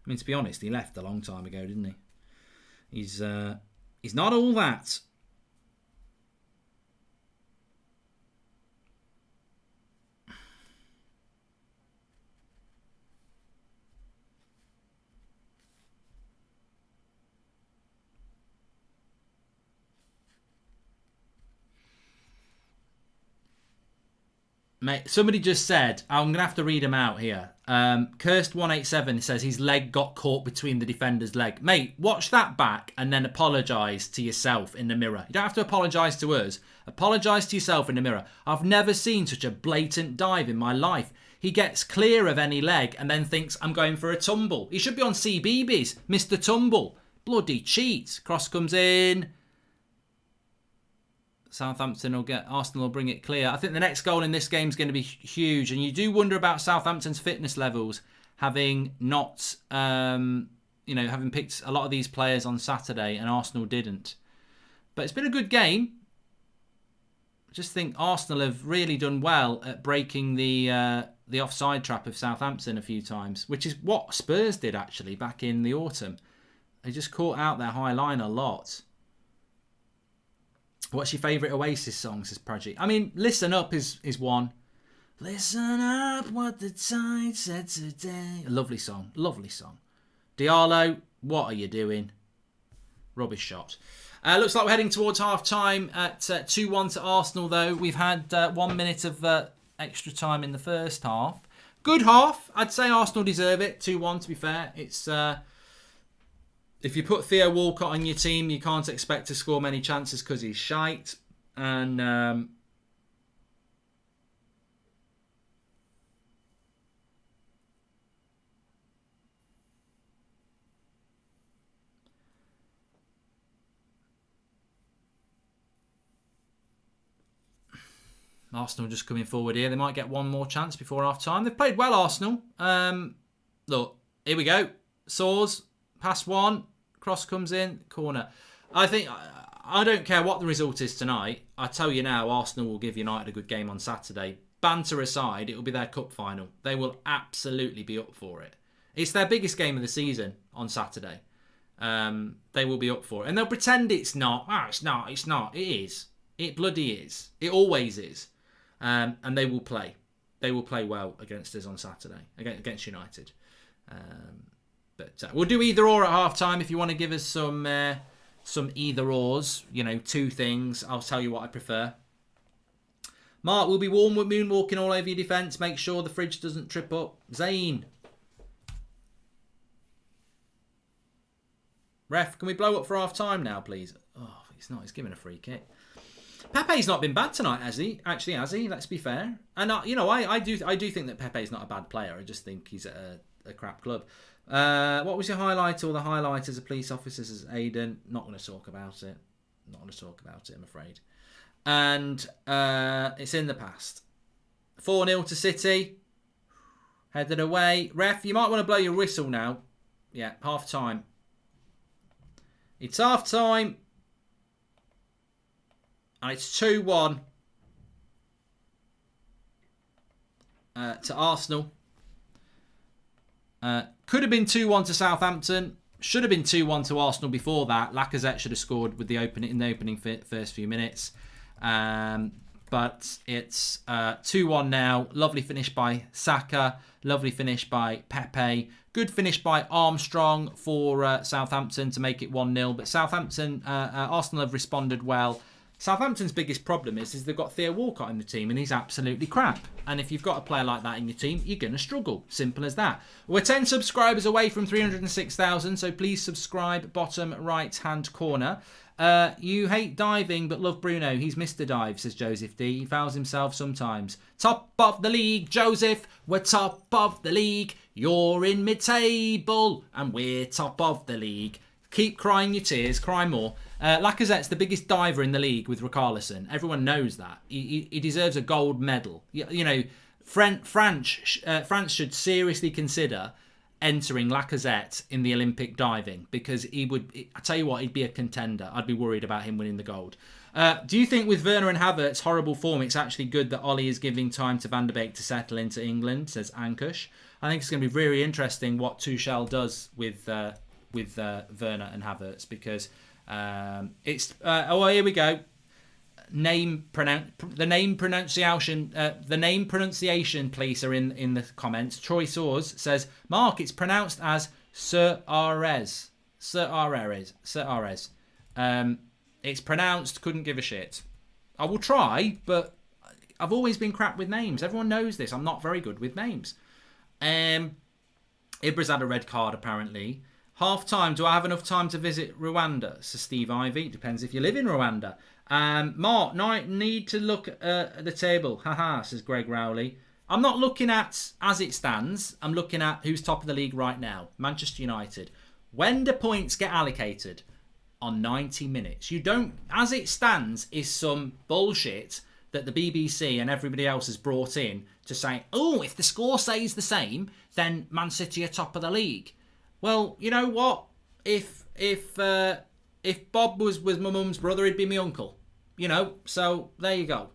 mean, to be honest, he left a long time ago, didn't he? He's not all that. Mate, somebody just said, I'm going to have to read them out here. Cursed187 says his leg got caught between the defender's leg. Mate, watch that back and then apologise to yourself in the mirror. You don't have to apologise to us. Apologise to yourself in the mirror. I've never seen such a blatant dive in my life. He gets clear of any leg and then thinks, I'm going for a tumble. He should be on CBeebies. Mr. Tumble. Bloody cheat. Cross comes in. Southampton will get... Arsenal will bring it clear. I think the next goal in this game is going to be huge. And you do wonder about Southampton's fitness levels, having not... having picked a lot of these players on Saturday and Arsenal didn't. But it's been a good game. I just think Arsenal have really done well at breaking the the offside trap of Southampton a few times, which is what Spurs did actually back in the autumn. They just caught out their high line a lot. What's your favourite Oasis song, says Project? I mean, Listen Up is one. Listen up what the tide said today. A lovely song. Lovely song. Diallo, what are you doing? Rubbish shot. Looks like we're heading towards half-time at 2-1 to Arsenal, though. We've had 1 minute of extra time in the first half. Good half. I'd say Arsenal deserve it. 2-1, to be fair. It's if you put Theo Walcott on your team, you can't expect to score many chances because he's shite. And Arsenal just coming forward here. They might get one more chance before half-time. They've played well, Arsenal. Look, here we go. Soars, pass one, cross comes in, corner. I don't care what the result is tonight. I tell you now, Arsenal will give United a good game on Saturday. Banter aside, it will be their cup final. They will absolutely be up for it. It's their biggest game of the season on Saturday. They will be up for it. And they'll pretend it's not. It's not. It is. It bloody is. It always is. And they will play. They will play well against us on Saturday, against United. But we'll do either or at half-time if you want to give us some either ors. You know, two things. I'll tell you what I prefer. Mark, we'll be moonwalking all over your defence. Make sure the fridge doesn't trip up. Zane. Ref, can we blow up for half-time now, please? Oh, it's not. He's giving a free kick. Pepe's not been bad tonight, has he? Actually, has he? Let's be fair. And I do think that Pepe's not a bad player. I just think he's at a crap club. What was your highlight or the highlighters of police officers as Aiden? Not going to talk about it. I'm afraid. And it's in the past. 4-0 to City. Headed away. Ref, you might want to blow your whistle now. Yeah, half time. It's half time. And it's 2-1 to Arsenal. Could have been 2-1 to Southampton. Should have been 2-1 to Arsenal before that. Lacazette should have scored in the opening first few minutes. But it's 2-1 now. Lovely finish by Saka. Lovely finish by Pepe. Good finish by Armstrong for Southampton to make it 1-0. But Arsenal have responded well. Southampton's biggest problem is they've got Theo Walcott in the team and he's absolutely crap. And if you've got a player like that in your team, you're going to struggle. Simple as that. We're 10 subscribers away from 306,000, so please subscribe, bottom right-hand corner. You hate diving but love Bruno. He's Mr. Dive, says Joseph D. He fouls himself sometimes. Top of the league, Joseph. We're top of the league. You're in mid-table and we're top of the league. Keep crying your tears, cry more. Lacazette's the biggest diver in the league with Richarlison. Everyone knows that. He deserves a gold medal. You know, France should seriously consider entering Lacazette in the Olympic diving because I tell you what, he'd be a contender. I'd be worried about him winning the gold. Do you think with Werner and Havertz's horrible form, it's actually good that Ollie is giving time to Van der Beek to settle into England, says Ankush. I think it's going to be very interesting what Tuchel does with Werner and Havertz because it's here we go. The name pronunciation please are in the comments. Troy Soars says, Mark, it's pronounced as Sir Ares. It's pronounced, couldn't give a shit. I will try, but I've always been crap with names. Everyone knows this. I'm not very good with names. Ibra's had a red card apparently. Half time, do I have enough time to visit Rwanda? Says Steve Ivy. Depends if you live in Rwanda. Mark, need to look at the table. Haha, says Greg Rowley. I'm not looking at as it stands. I'm looking at who's top of the league right now. Manchester United. When do points get allocated? On 90 minutes. You don't, as it stands, is some bullshit that the BBC and everybody else has brought in to say, oh, if the score stays the same, then Man City are top of the league. Well, you know what? If Bob was my mum's brother, he'd be my uncle. You know, so there you go.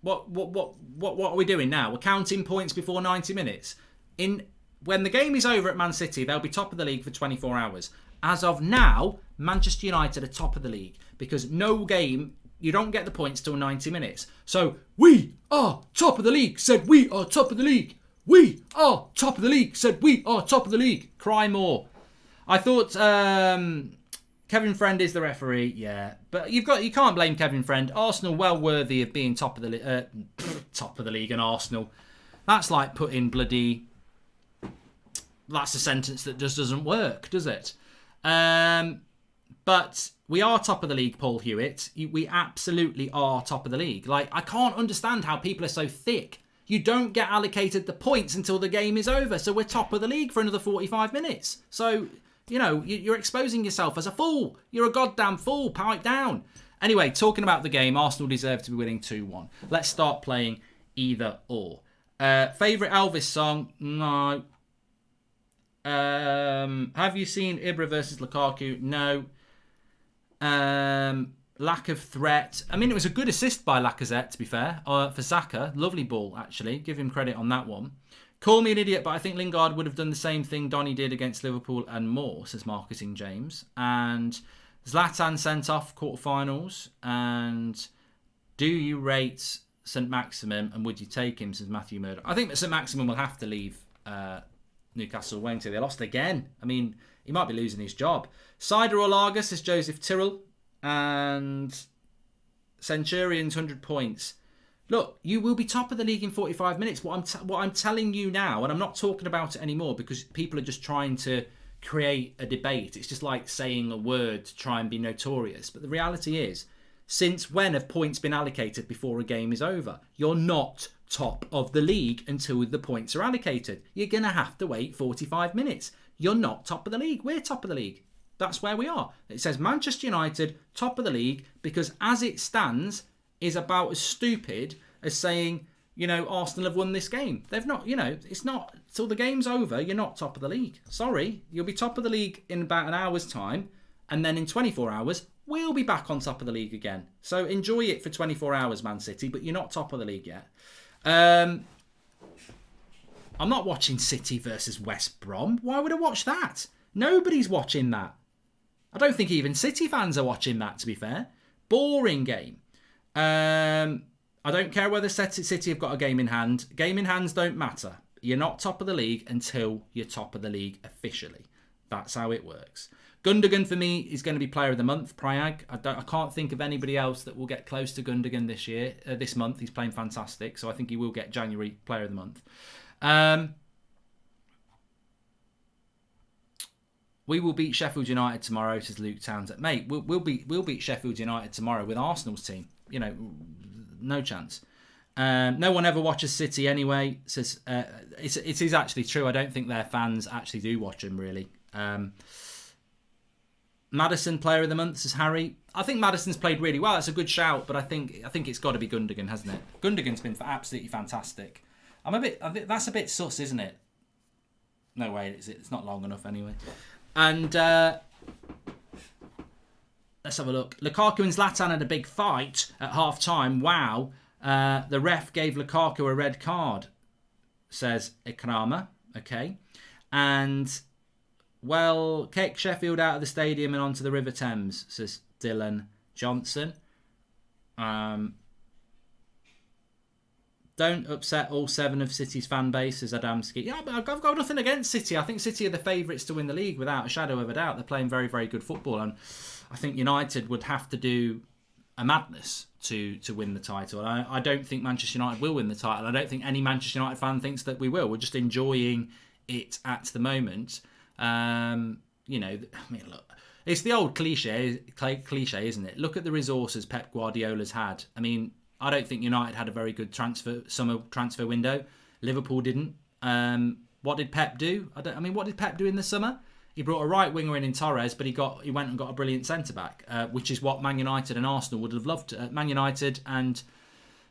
What are we doing now? We're counting points before 90 minutes. When the game is over at Man City, they'll be top of the league for 24 hours. As of now, Manchester United are top of the league because no game, you don't get the points till 90 minutes. So, we are top of the league, said we are top of the league. We are top of the league, said we are top of the league. Cry more. I thought Kevin Friend is the referee, yeah. But you can't blame Kevin Friend. Arsenal well worthy of being top of the league and Arsenal. That's like putting bloody... That's a sentence that just doesn't work, does it? But we are top of the league, Paul Hewitt. We absolutely are top of the league. Like, I can't understand how people are so thick. You don't get allocated the points until the game is over. So we're top of the league for another 45 minutes. So, you're exposing yourself as a fool. You're a goddamn fool. Pipe down. Anyway, talking about the game, Arsenal deserve to be winning 2-1. Let's start playing either or. Favourite Elvis song? No. Have you seen Ibra versus Lukaku? No. Lack of threat. I mean, it was a good assist by Lacazette, to be fair, for Saka. Lovely ball, actually. Give him credit on that one. Call me an idiot, but I think Lingard would have done the same thing Donny did against Liverpool and more, says Marketing James. And Zlatan sent off quarterfinals. And do you rate St. Maximin and would you take him, says Matthew Murdoch? I think that St. Maximin will have to leave Newcastle, won't he? They lost again. I mean, he might be losing his job. Cider or lager, says Joseph Tyrrell. And Centurions 100 points. Look, you will be top of the league in 45 minutes. What I'm telling you now, and I'm not talking about it anymore because people are just trying to create a debate. It's just like saying a word to try and be notorious. But the reality is, since when have points been allocated before a game is over? You're not top of the league until the points are allocated. You're going to have to wait 45 minutes. You're not top of the league. We're top of the league. That's where we are. It says Manchester United, top of the league, because as it stands, is about as stupid as saying, Arsenal have won this game. They've not, it's not, till the game's over, you're not top of the league. Sorry, you'll be top of the league in about an hour's time, and then in 24 hours, we'll be back on top of the league again. So enjoy it for 24 hours, Man City, but you're not top of the league yet. I'm not watching City versus West Brom. Why would I watch that? Nobody's watching that. I don't think even City fans are watching that, to be fair. Boring game. I don't care whether City have got a game in hand. Game in hands don't matter. You're not top of the league until you're top of the league officially. That's how it works. Gundogan for me is going to be Player of the Month. Prayag. I can't think of anybody else that will get close to Gundogan this month. He's playing fantastic, so I think he will get January Player of the Month. We will beat Sheffield United tomorrow, says Luke Townsend. Mate, we'll beat Sheffield United tomorrow with Arsenal's team. No chance. No one ever watches City anyway. Says it is actually true. I don't think their fans actually do watch them really. Maddison Player of the Month, says Harry. I think Maddison's played really well. That's a good shout, but I think it's got to be Gundogan, hasn't it? Gundogan's been absolutely fantastic. That's a bit sus, isn't it? No way, it's not long enough anyway. And let's have a look. Lukaku and Zlatan had a big fight at half-time. Wow. The ref gave Lukaku a red card, says Ikrama. Okay. And, well, kick Sheffield out of the stadium and onto the River Thames, says Dylan Johnson. Don't upset all 7 of City's fan base, says Adamski. Yeah, but I've got nothing against City. I think City are the favourites to win the league without a shadow of a doubt. They're playing very, very good football. And I think United would have to do a madness to win the title. I don't think Manchester United will win the title. I don't think any Manchester United fan thinks that we will. We're just enjoying it at the moment. Look, it's the old cliche, isn't it? Look at the resources Pep Guardiola's had. I mean, I don't think United had a very good summer transfer window. Liverpool didn't. What did Pep do? What did Pep do in the summer? He brought a right winger in Torres, but he went and got a brilliant centre back, which is what Man United and Arsenal would have loved. Man United and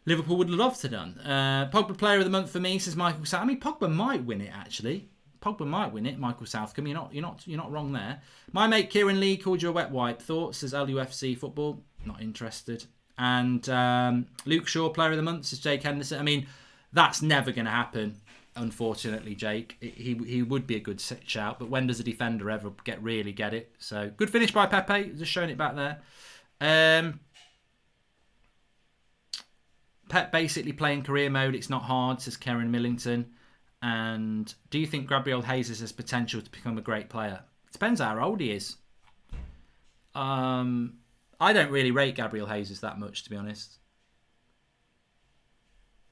Liverpool would have loved to done. Pogba Player of the Month for me, says Michael South. Pogba might win it actually. Pogba might win it, Michael Southcombe. You're not wrong there. My mate Kieran Lee called you a wet wipe. Thoughts, says LUFC Football. Not interested. And Luke Shaw, player of the month, says Jake Henderson. I mean, that's never going to happen, unfortunately, Jake. He would be a good shout, but when does a defender ever really get it? So, good finish by Pepe, just showing it back there. Pep basically playing career mode. It's not hard, says Karen Millington. And do you think Gabriel Jesus has potential to become a great player? It depends how old he is. I don't really rate Gabriel Jesus that much, to be honest.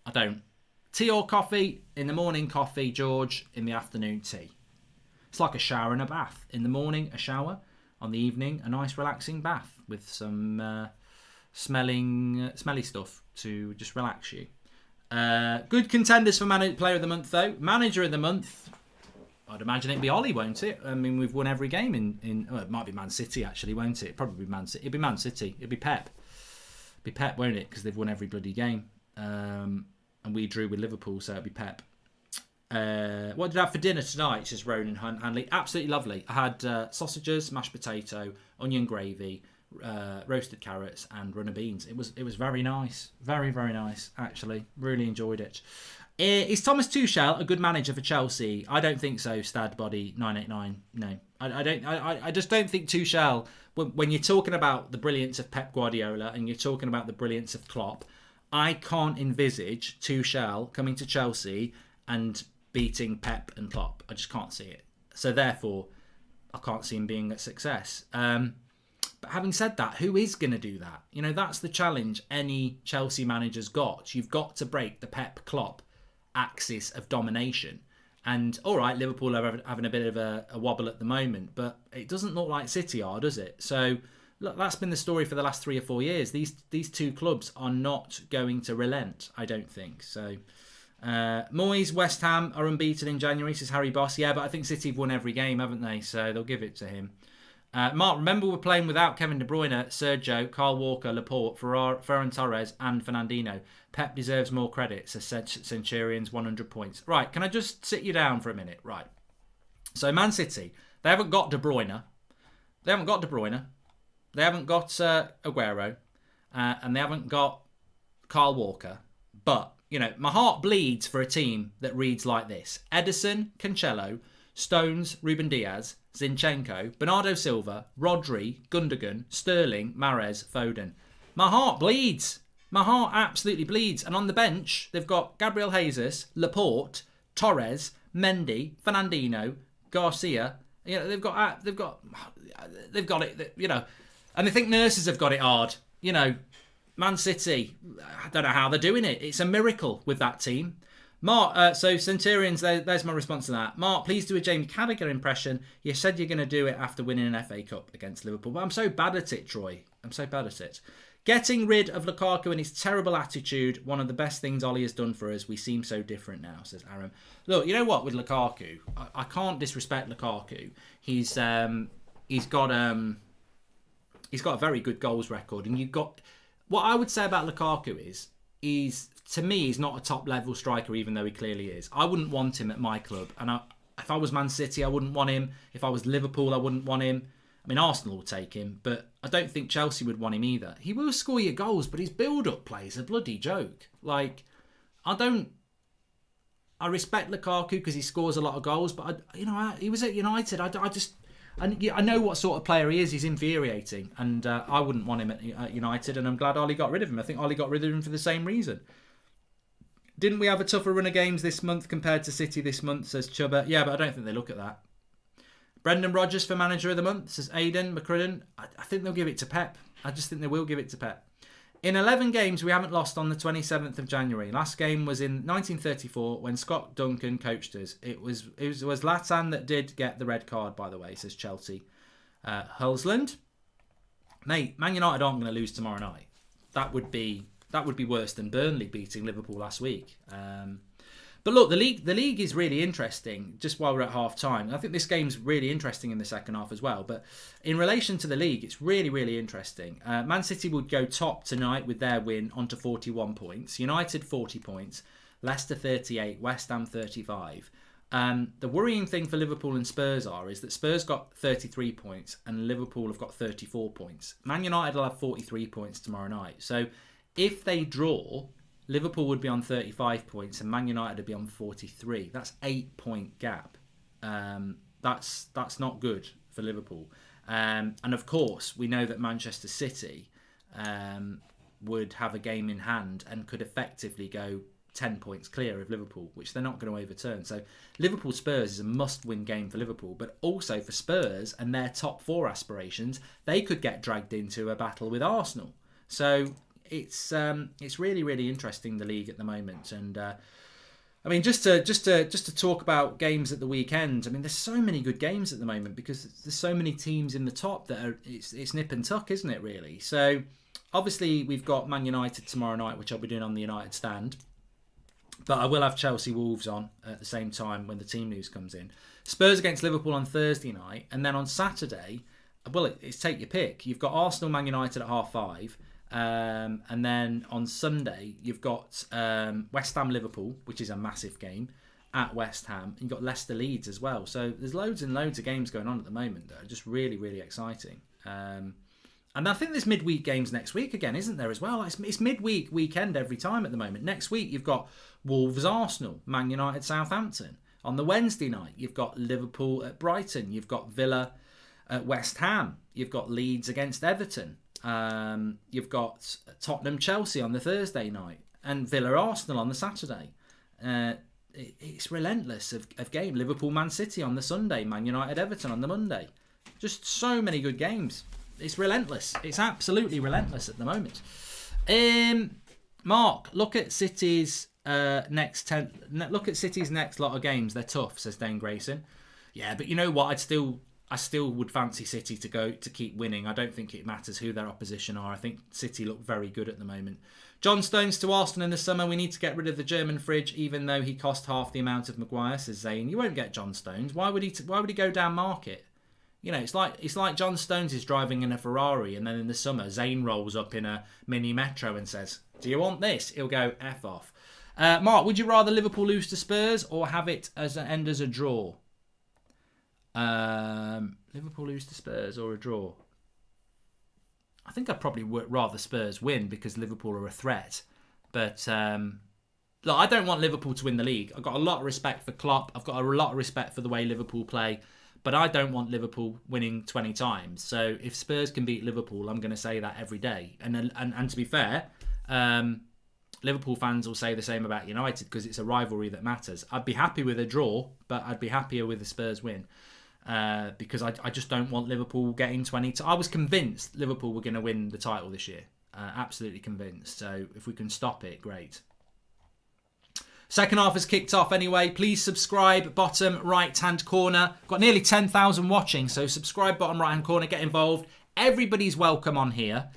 I don't. Tea or coffee? In the morning, coffee. George, in the afternoon, tea. It's like a shower and a bath. In the morning, a shower. On the evening, a nice relaxing bath with some smelly stuff to just relax you. Good contenders for player of the month, though. Manager of the month, I'd imagine it'd be Ollie, won't it? I mean, we've won every game in it might be Man City, actually, won't it? Probably Man City. It'd be Man City. It'd be Pep. It'd be Pep, won't it? Because they've won every bloody game. And we drew with Liverpool, so it'd be Pep. What did I have for dinner tonight? Says Ronan Hanley. Absolutely lovely. I had sausages, mashed potato, onion gravy, roasted carrots and runner beans. It was very nice. Very, very nice, actually. Really enjoyed it. Is Thomas Tuchel a good manager for Chelsea? I don't think so, Stadbody 989. No. I just don't think Tuchel, when you're talking about the brilliance of Pep Guardiola and you're talking about the brilliance of Klopp, I can't envisage Tuchel coming to Chelsea and beating Pep and Klopp. I just can't see it. So therefore, I can't see him being a success. But having said that, who is going to do that? You know, that's the challenge any Chelsea manager's got. You've got to break the Pep-Klopp axis of domination. And, all right, Liverpool are having a bit of a wobble at the moment, but it doesn't look like City are, does it? So, look, that's been the story for the last 3 or 4 years. These two clubs are not going to relent, I don't think. So, Moyes, West Ham are unbeaten in January, says Harry Boss. Yeah, but I think City have won every game, haven't they? So they'll give it to him. Mark, remember we're playing without Kevin De Bruyne, Sergio, Kyle Walker, Laporte, Ferran Torres and Fernandinho. Pep deserves more credit, says Centurions, 100 points. Right, can I just sit you down for a minute? Right. So Man City, they haven't got De Bruyne. They haven't got Aguero. And they haven't got Kyle Walker. But, you know, my heart bleeds for a team that reads like this. Ederson, Cancelo, Stones, Ruben Diaz, Zinchenko, Bernardo Silva, Rodri, Gundogan, Sterling, Mahrez, Foden. My heart bleeds. My heart absolutely bleeds. And on the bench, they've got Gabriel Jesus, Laporte, Torres, Mendy, Fernandinho, Garcia. You know, they've got it. You know, and they think nurses have got it hard. You know, Man City, I don't know how they're doing it. It's a miracle with that team. Mark, so Centurions, there's my response to that. Mark, please do a Jamie Carragher impression. You said you're going to do it after winning an FA Cup against Liverpool. But I'm so bad at it, Troy. I'm so bad at it. Getting rid of Lukaku and his terrible attitude, one of the best things Ollie has done for us. We seem so different now, says Aaron. Look, you know what, with Lukaku, I can't disrespect Lukaku. He's got a very good goals record. And you've got... What I would say about Lukaku is to me, he's not a top-level striker, even though he clearly is. I wouldn't want him at my club. And if I was Man City, I wouldn't want him. If I was Liverpool, I wouldn't want him. I mean, Arsenal will take him, but I don't think Chelsea would want him either. He will score you goals, but his build-up play is a bloody joke. Like, I respect Lukaku because he scores a lot of goals, but, he was at United. I know what sort of player he is. He's infuriating, and I wouldn't want him at United, and I'm glad Ollie got rid of him. I think Ollie got rid of him for the same reason. Didn't we have a tougher run of games this month compared to City this month, says Chubba. Yeah, but I don't think they look at that. Brendan Rodgers for Manager of the Month, says Aidan McCrudden. I think they'll give it to Pep. I just think they will give it to Pep. In 11 games, we haven't lost on the 27th of January. Last game was in 1934 when Scott Duncan coached us. It was Latan that did get the red card, by the way, says Chelsea. Hulsland. Mate, Man United aren't going to lose tomorrow night. That would be worse than Burnley beating Liverpool last week. But look, the league is really interesting. Just while we're at half time, I think this game's really interesting in the second half as well. But in relation to the league, it's really, really interesting. Man City would go top tonight with their win onto 41 points. United 40 points, Leicester 38, West Ham 35. The worrying thing for Liverpool and Spurs is that Spurs got 33 points and Liverpool have got 34 points. Man United will have 43 points tomorrow night. So if they draw, Liverpool would be on 35 points and Man United would be on 43. That's 8-point gap. That's not good for Liverpool. And of course, we know that Manchester City would have a game in hand and could effectively go 10 points clear of Liverpool, which they're not going to overturn. So Liverpool-Spurs is a must-win game for Liverpool, but also for Spurs and their top 4 aspirations, they could get dragged into a battle with Arsenal. So it's really, really interesting, the league at the moment. And I mean, just to talk about games at the weekend. I mean, there's so many good games at the moment because there's so many teams in the top that are it's nip and tuck, isn't it? Really. So obviously we've got Man United tomorrow night, which I'll be doing on the United stand. But I will have Chelsea Wolves on at the same time when the team news comes in. Spurs against Liverpool on Thursday night, and then on Saturday, well, it's take your pick. You've got Arsenal Man United at 5:30. And then on Sunday, you've got West Ham Liverpool, which is a massive game, at West Ham. And you've got Leicester Leeds as well. So there's loads and loads of games going on at the moment that are just really, really exciting. And I think there's midweek games next week again, isn't there, as well? It's midweek weekend every time at the moment. Next week, you've got Wolves Arsenal, Man United Southampton. On the Wednesday night, you've got Liverpool at Brighton. You've got Villa at West Ham. You've got Leeds against Everton. You've got Tottenham Chelsea on the Thursday night and Villa Arsenal on the Saturday. It's relentless of game. Liverpool Man City on the Sunday, Man United Everton on the Monday. Just so many good games. It's relentless. It's absolutely relentless at the moment. Mark, look at City's next lot of games. They're tough, says Dane Grayson. Yeah, but you know what? I still would fancy City to keep winning. I don't think it matters who their opposition are. I think City look very good at the moment. John Stones to Arsenal in the summer. We need to get rid of the German fridge, even though he cost half the amount of Maguire, says Zane. You won't get John Stones. Why would he go down market? You know, it's like John Stones is driving in a Ferrari, and then in the summer Zane rolls up in a mini metro and says, "Do you want this?" He'll go F off. Mark, would you rather Liverpool lose to Spurs or have it end as a draw? Liverpool lose to Spurs or a draw? I think I'd probably rather Spurs win because Liverpool are a threat. But look, I don't want Liverpool to win the league. I've got a lot of respect for Klopp. I've got a lot of respect for the way Liverpool play. But I don't want Liverpool winning 20 times. So if Spurs can beat Liverpool, I'm going to say that every day. And to be fair, Liverpool fans will say the same about United because it's a rivalry that matters. I'd be happy with a draw, but I'd be happier with a Spurs win. Because I just don't want Liverpool getting 20. I was convinced Liverpool were going to win the title this year. Absolutely convinced. So if we can stop it, great. Second half has kicked off anyway. Please subscribe, bottom right-hand corner. Got nearly 10,000 watching, so subscribe, bottom right-hand corner. Get involved. Everybody's welcome on here.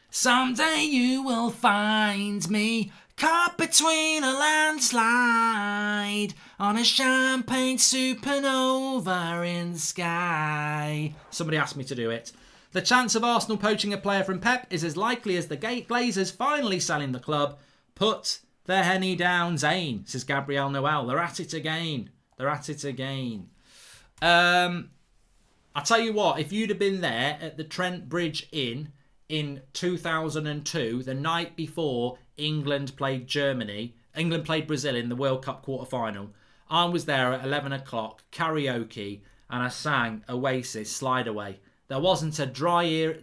Someday you will find me caught between a landslide on a champagne supernova in the sky. Somebody asked me to do it. The chance of Arsenal poaching a player from Pep is as likely as the Glazers finally selling the club. Put the henny down, Zane, says Gabrielle Noel. They're at it again. I tell you what, if you'd have been there at the Trent Bridge Inn in 2002, the night before England played Brazil in the World Cup quarter-final, I was there at 11 o'clock, karaoke, and I sang Oasis, Slide Away. There wasn't a dry eye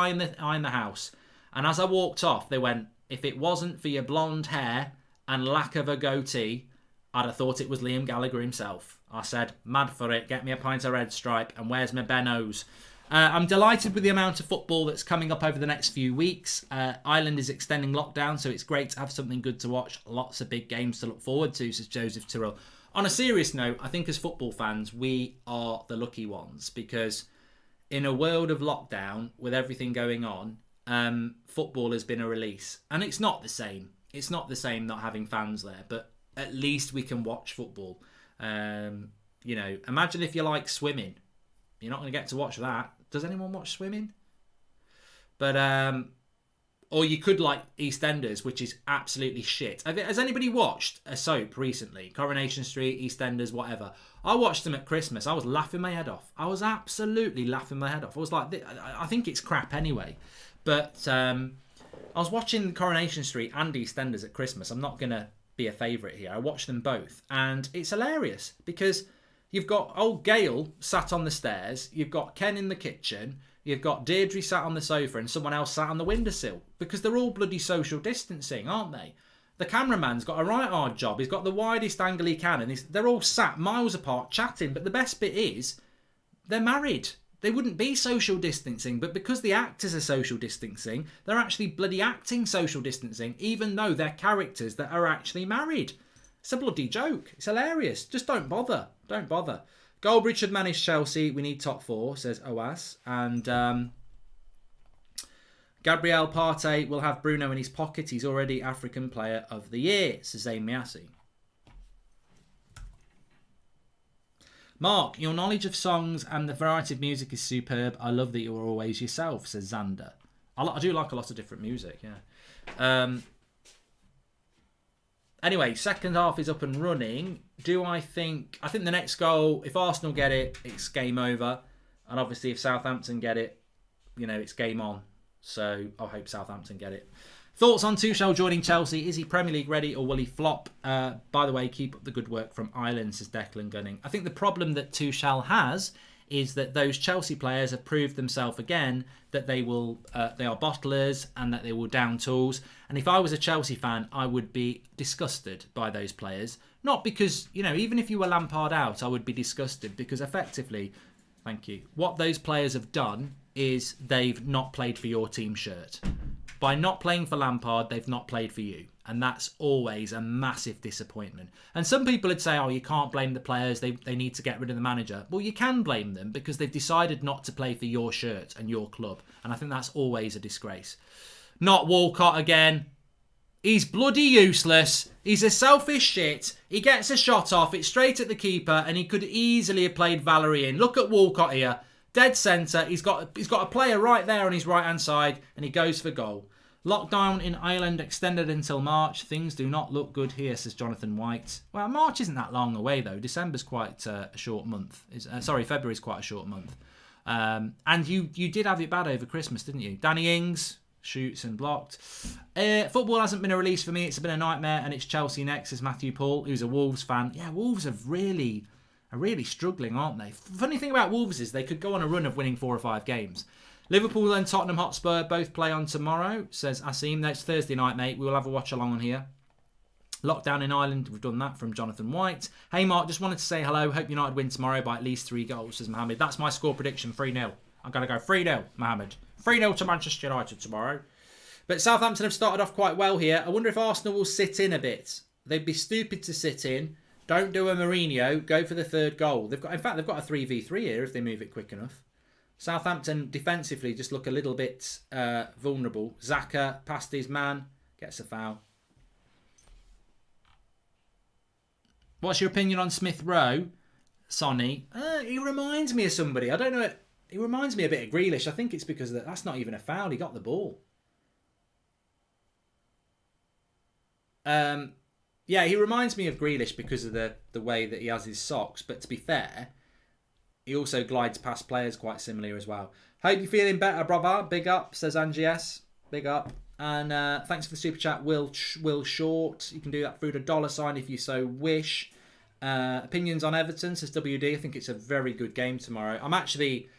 in the house. And as I walked off, they went, if it wasn't for your blonde hair and lack of a goatee, I'd have thought it was Liam Gallagher himself. I said, mad for it, get me a pint of red stripe, and where's my Bennos? I'm delighted with the amount of football that's coming up over the next few weeks. Ireland is extending lockdown, so it's great to have something good to watch. Lots of big games to look forward to, says Joseph Tyrrell. On a serious note, I think as football fans, we are the lucky ones, because in a world of lockdown, with everything going on, football has been a release. And it's not the same. It's not the same not having fans there, but at least we can watch football. You know, imagine if you like swimming. You're not going to get to watch that. Does anyone watch swimming? But Or you could like EastEnders, which is absolutely shit. Has anybody watched a soap recently? Coronation Street, EastEnders, whatever. I watched them at Christmas. I was laughing my head off. I was absolutely laughing my head off. I was like, I think it's crap anyway. But I was watching Coronation Street and EastEnders at Christmas. I'm not going to be a favourite here. I watched them both. And it's hilarious because you've got old Gail sat on the stairs. You've got Ken in the kitchen. You've got Deirdre sat on the sofa and someone else sat on the windowsill because they're all bloody social distancing, aren't they? The cameraman's got a right hard job. He's got the widest angle he can and they're all sat miles apart chatting. But the best bit is they're married. They wouldn't be social distancing, but because the actors are social distancing, they're actually bloody acting social distancing, even though they're characters that are actually married. It's a bloody joke. It's hilarious. Just don't bother. Don't bother. Goldbridge should manage Chelsea. We need top 4, says Oas. And Gabriel Partey will have Bruno in his pocket. He's already African Player of the Year, says Zayn Miasi. Mark, your knowledge of songs and the variety of music is superb. I love that you're always yourself, says Xander. I do like a lot of different music, yeah. Anyway, second half is up and running. I think the next goal, if Arsenal get it, it's game over. And obviously if Southampton get it, it's game on. So I hope Southampton get it. Thoughts on Tuchel joining Chelsea? Is he Premier League ready or will he flop? By the way, keep up the good work from Ireland, says Declan Gunning. I think the problem that Tuchel has is that those Chelsea players have proved themselves again that they are bottlers and that they will down tools. And if I was a Chelsea fan, I would be disgusted by those players. Not because, even if you were Lampard out, I would be disgusted because effectively, thank you, what those players have done is they've not played for your team shirt. By not playing for Lampard, they've not played for you. And that's always a massive disappointment. And some people would say, you can't blame the players. They need to get rid of the manager. Well, you can blame them because they've decided not to play for your shirt and your club. And I think that's always a disgrace. Not Walcott again. He's bloody useless. He's a selfish shit. He gets a shot off. It's straight at the keeper. And he could easily have played Valerie in. Look at Walcott here. Dead centre. He's got a player right there on his right-hand side. And he goes for goal. Lockdown in Ireland extended until March. Things do not look good here, says Jonathan White. Well, March isn't that long away, though. December's quite a short month. February's quite a short month. And you did have it bad over Christmas, didn't you? Danny Ings shoots and blocked. Football hasn't been a release for me. It's been a nightmare, and it's Chelsea next, says Matthew Paul, who's a Wolves fan. Yeah, Wolves are really struggling, aren't they? Funny thing about Wolves is they could go on a run of winning 4 or 5 games. Liverpool and Tottenham Hotspur both play on tomorrow, says Asim. That's Thursday night, mate. We will have a watch along on here. Lockdown in Ireland, we've done that from Jonathan White. Hey, Mark, just wanted to say hello. Hope United win tomorrow by at least 3 goals, says Mohammed. That's my score prediction, 3-0. I'm going to go 3-0, Mohammed. 3-0 to Manchester United tomorrow. But Southampton have started off quite well here. I wonder if Arsenal will sit in a bit. They'd be stupid to sit in. Don't do a Mourinho. Go for the 3rd goal. They've got a 3v3 here if they move it quick enough. Southampton defensively just look a little bit vulnerable. Xhaka past his man, gets a foul. What's your opinion on Smith Rowe, Sonny? He reminds me of somebody. I don't know. He reminds me a bit of Grealish. I think it's because that's not even a foul. He got the ball. Yeah, he reminds me of Grealish because of the way that he has his socks. But to be fair, he also glides past players quite similarly as well. Hope you're feeling better, brother. Big up, says Angie S. Big up. And thanks for the super chat, Will Short. You can do that through the $ if you so wish. Opinions on Everton, says WD. I think it's a very good game tomorrow. I'm actually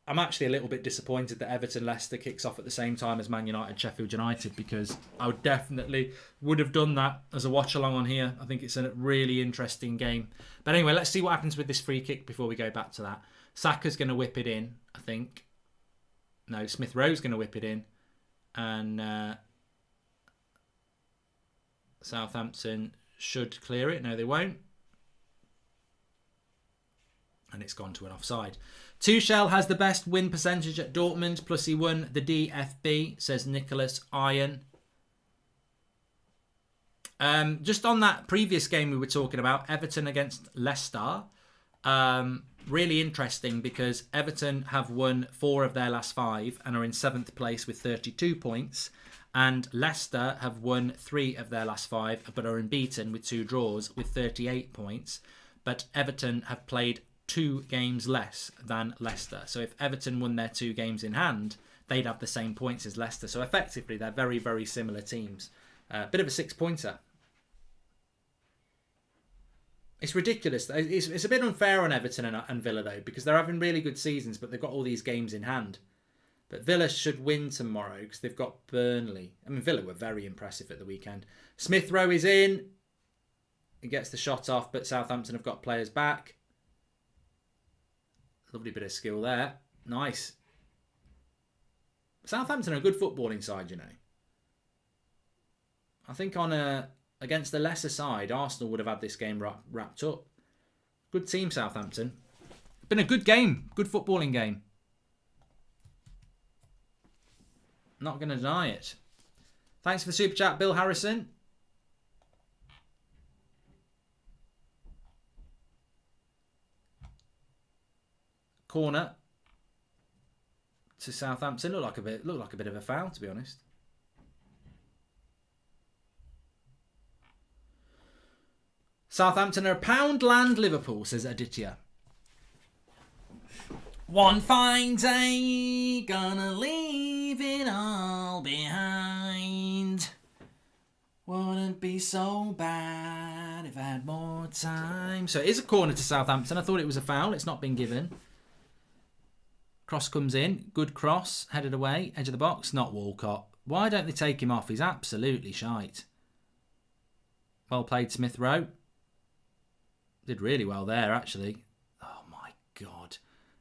a little bit disappointed that Everton-Leicester kicks off at the same time as Man United-Sheffield United because I would have done that as a watch-along on here. I think it's a really interesting game. But anyway, let's see what happens with this free kick before we go back to that. Saka's going to whip it in, I think. No, Smith Rowe's going to whip it in. And Southampton should clear it. No, they won't. And it's gone to an offside. Tuchel has the best win percentage at Dortmund, plus he won the DFB, says Nicholas Iron. Just on that previous game we were talking about, Everton against Leicester. Really interesting because Everton have won 4 of their last 5 and are in 7th place with 32 points. And Leicester have won 3 of their last 5 but are unbeaten with 2 draws with 38 points. But Everton have played 2 games less than Leicester. So if Everton won their 2 games in hand, they'd have the same points as Leicester. So effectively, they're very, very similar teams. Bit of a 6-pointer. It's ridiculous. It's a bit unfair on Everton and Villa, though, because they're having really good seasons, but they've got all these games in hand. But Villa should win tomorrow because they've got Burnley. I mean, Villa were very impressive at the weekend. Smith Rowe is in. He gets the shot off, but Southampton have got players back. Lovely bit of skill there. Nice. Southampton are a good footballing side, you know. I think against the lesser side, Arsenal would have had this game wrapped up. Good team, Southampton. Been a good game. Good footballing game. Not going to deny it. Thanks for the super chat, Bill Harrison. Corner to Southampton. Looked like a bit of a foul, to be honest. Southampton are Poundland Liverpool, says Aditya. One fine day, gonna leave it all behind. Wouldn't be so bad if I had more time. So it is a corner to Southampton. I thought it was a foul. It's not been given. Cross comes in. Good cross. Headed away. Edge of the box. Not Walcott. Why don't they take him off? He's absolutely shite. Well played, Smith Rowe. Did really well there, actually. Oh, my God.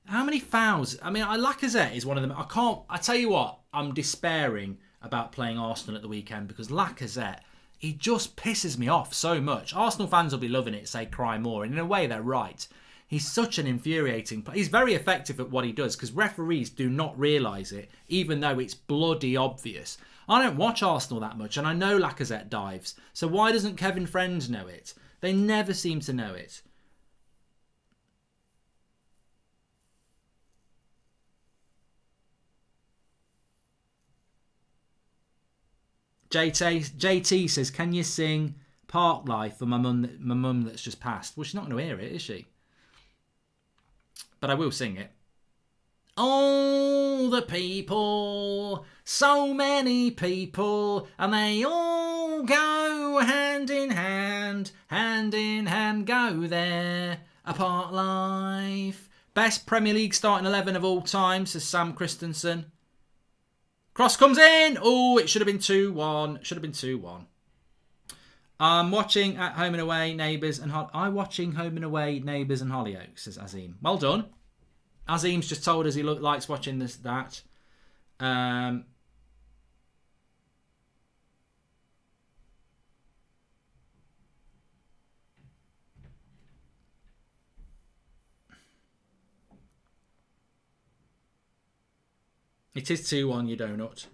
How many fouls? I mean, Lacazette is one of them. I tell you what, I'm despairing about playing Arsenal at the weekend because Lacazette, he just pisses me off so much. Arsenal fans will be loving it, say cry more. And in a way, they're right. He's such an infuriating player. He's very effective at what he does because referees do not realise it, even though it's bloody obvious. I don't watch Arsenal that much, and I know Lacazette dives. So why doesn't Kevin Friends know it? They never seem to know it. JT says, can you sing Park Life for my mum that's just passed? Well, she's not going to hear it, is she? But I will sing it. All the people, so many people, and they all go hand in hand go there. A Park Life. Best Premier League starting 11 of all time, says Sam Christensen. Cross comes in. Oh, it should have been 2-1. Should have been 2-1. I'm watching at Home and Away, Neighbours and I'm watching Home and Away, Neighbours and Hollyoaks, says Azim. Well done. Azim's just told us he likes watching that. It is 2-1, you donut.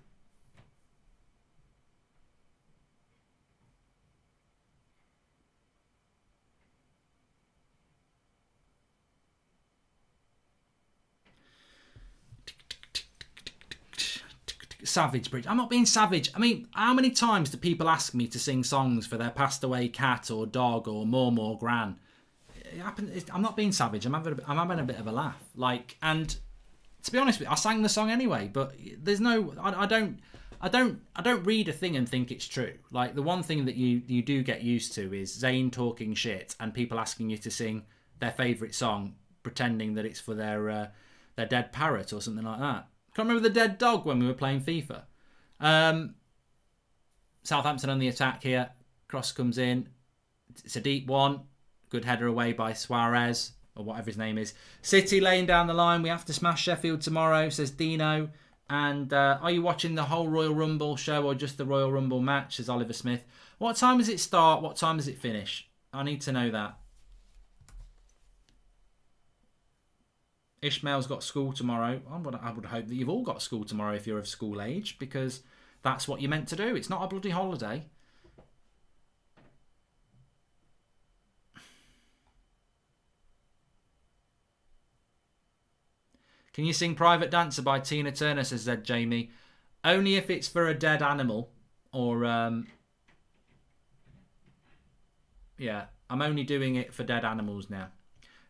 Savage Bridge. I'm not being savage. I mean, how many times do people ask me to sing songs for their passed away cat or dog or mum or gran? I'm not being savage. I'm having a bit of a laugh. Like, and to be honest with you, I sang the song anyway. But there's no. I don't read a thing and think it's true. Like, the one thing that you do get used to is Zayn talking shit and people asking you to sing their favourite song, pretending that it's for their dead parrot or something like that. Can't remember the dead dog when we were playing FIFA. Southampton on the attack here. Cross comes in. It's a deep one. Good header away by Suarez, or whatever his name is. City laying down the line. We have to smash Sheffield tomorrow, says Dino. And are you watching the whole Royal Rumble show or just the Royal Rumble match, says Oliver Smith. What time does it start? What time does it finish? I need to know that. Ishmael's got school tomorrow. I would hope that you've all got school tomorrow if you're of school age, because that's what you're meant to do. It's not a bloody holiday. Can you sing Private Dancer by Tina Turner, says Zed Jamie? Only if it's for a dead animal or... yeah, I'm only doing it for dead animals now.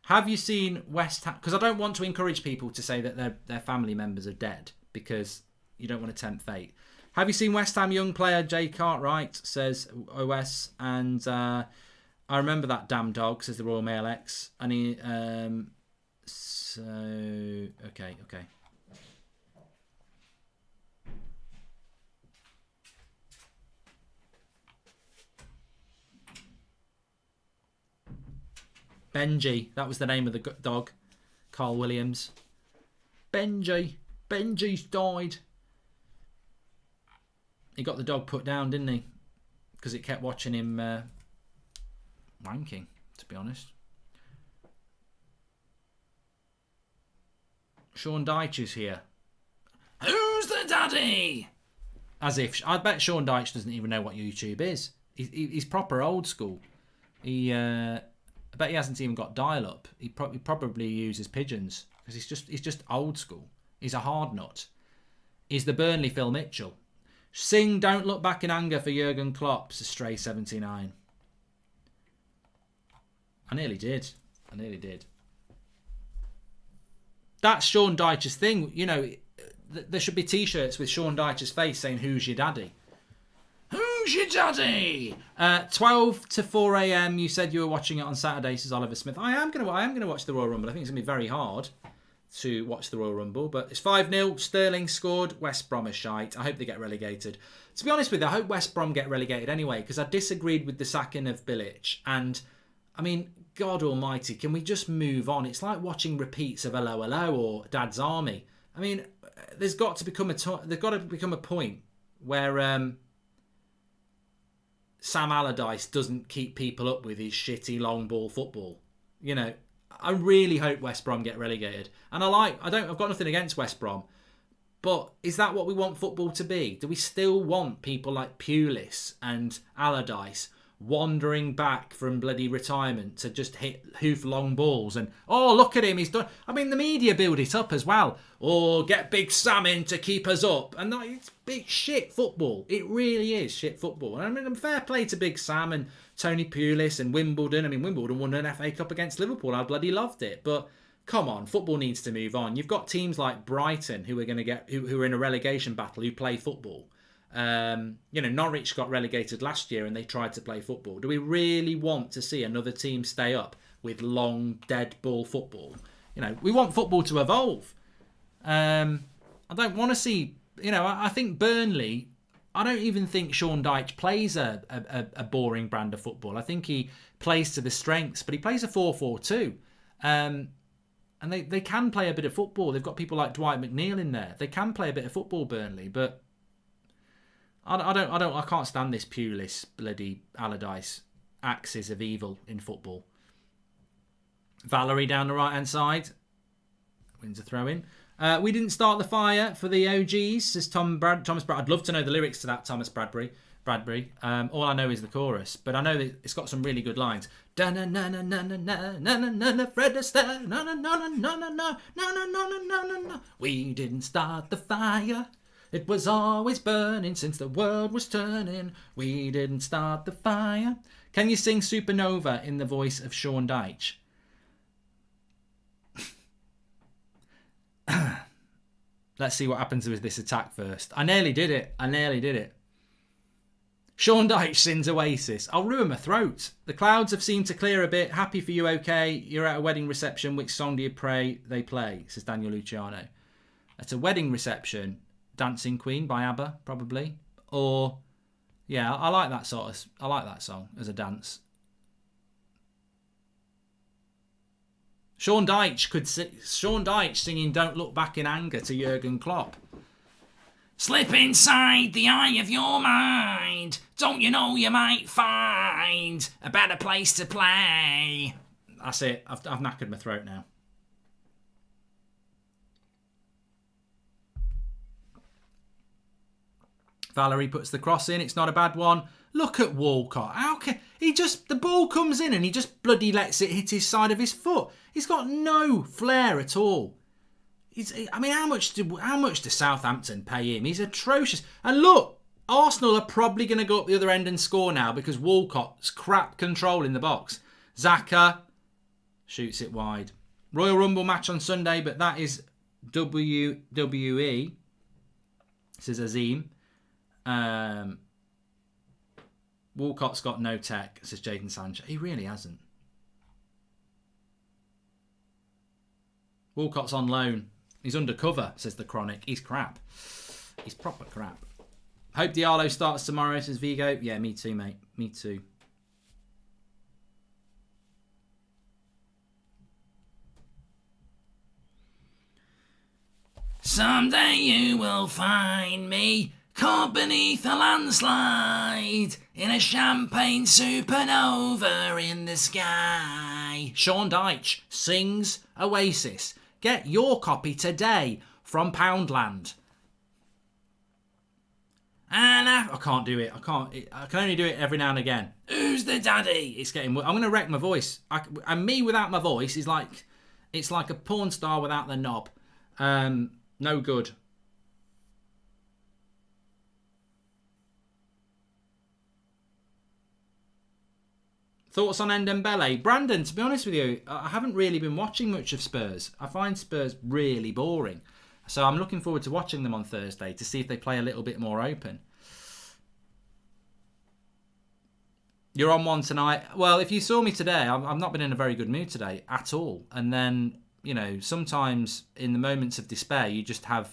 Have you seen West Ham? Because I don't want to encourage people to say that their family members are dead because you don't want to tempt fate. Have you seen West Ham young player Jay Cartwright, says OS, and I remember that damn dog, says the Royal Mail X. And he, so, okay. Benji, that was the name of the dog. Carl Williams. Benji's died. He got the dog put down, didn't he? Because it kept watching him wanking, to be honest. Sean Dyche is here. Who's the daddy? As if... I bet Sean Dyche doesn't even know what YouTube is. He's proper old school. I bet he hasn't even got dial-up. He probably uses pigeons because he's just old school. He's a hard nut. He's the Burnley Phil Mitchell. Sing Don't Look Back in Anger for Jurgen Klopp, says Stray79. I nearly did. That's Sean Dyche's thing. You know, there should be T-shirts with Sean Dyche's face saying, "Who's your daddy?" Who's your daddy? 12 to 4 a.m. You said you were watching it on Saturday, says Oliver Smith. I am gonna watch the Royal Rumble. I think it's gonna be very hard to watch the Royal Rumble, but it's 5-0. Sterling scored. West Brom are shite. I hope they get relegated. To be honest with you, I hope West Brom get relegated anyway, because I disagreed with the sacking of Bilic. And I mean, God Almighty, can we just move on? It's like watching repeats of Hello Hello or Dad's Army. I mean, there's got to become a point where Sam Allardyce doesn't keep people up with his shitty long ball football. You know, I really hope West Brom get relegated. And I've got nothing against West Brom, but is that what we want football to be? Do we still want people like Pulis and Allardyce wandering back from bloody retirement to just hoof long balls and, oh, look at him, he's done... I mean, the media build it up as well. Or get Big Sam in to keep us up. And it's big shit football. It really is shit football. And I mean, fair play to Big Sam and Tony Pulis and Wimbledon. I mean, Wimbledon won an FA Cup against Liverpool. I bloody loved it. But come on, football needs to move on. You've got teams like Brighton who are in a relegation battle who play football. Norwich got relegated last year and they tried to play football. Do we really want to see another team stay up with long dead ball football? You know, we want football to evolve. I don't want to see, I think Burnley, I don't even think Sean Dyche plays a boring brand of football. I think he plays to the strengths, but he plays a 4-4-2. And they can play a bit of football. They've got people like Dwight McNeil in there. They can play a bit of football, Burnley, but I can't stand this Pulis bloody Allardyce axis of evil in football. Valerie down the right hand side wins a throw in. We didn't start the fire for the OGs, says Thomas Bradbury. I'd love to know the lyrics to that, Thomas Bradbury. All I know is the chorus, but I know that it's got some really good lines. Da na na na na na na na na na Fred Astaire, na na na na na na na na na na na. We didn't start the fire. It was always burning since the world was turning. We didn't start the fire. Can you sing Supernova in the voice of Sean Dyche? Let's see what happens with this attack first. I nearly did it. Sean Dyche sings Oasis. I'll ruin my throat. The clouds have seemed to clear a bit. Happy for you, okay? You're at a wedding reception. Which song do you pray they play? Says Daniel Luciano. At a wedding reception... Dancing Queen by ABBA, probably. Or, yeah, I like that song as a dance. Sean Dyche singing Don't Look Back in Anger to Jurgen Klopp. Slip inside the eye of your mind. Don't you know you might find a better place to play. That's it. I've knackered my throat now. Valerie puts the cross in. It's not a bad one. Look at Walcott. How can the ball comes in and he just bloody lets it hit his side of his foot. He's got no flair at all. I mean, how much does Southampton pay him? He's atrocious. And look, Arsenal are probably going to go up the other end and score now because Walcott's crap control in the box. Xhaka shoots it wide. Royal Rumble match on Sunday, but that is WWE. Says Azim. Walcott's got no tech, says Jadon Sancho. He really hasn't. Walcott's on loan. He's undercover, says the Chronic. He's crap. He's proper crap. Hope Diallo starts tomorrow, says Vigo. Yeah, me too, mate. Me too. Someday you will find me caught beneath a landslide in a champagne supernova in the sky. Sean Dyche sings Oasis. Get your copy today from Poundland. And I can't do it. I can only do it every now and again. Who's the daddy? It's getting. I'm going to wreck my voice. And me without my voice is like, it's like a porn star without the knob. No good. Thoughts on Ndembele? Brandon, to be honest with you, I haven't really been watching much of Spurs. I find Spurs really boring. So I'm looking forward to watching them on Thursday to see if they play a little bit more open. You're on one tonight. Well, if you saw me today, I've not been in a very good mood today at all. And then, you know, sometimes in the moments of despair, you just have,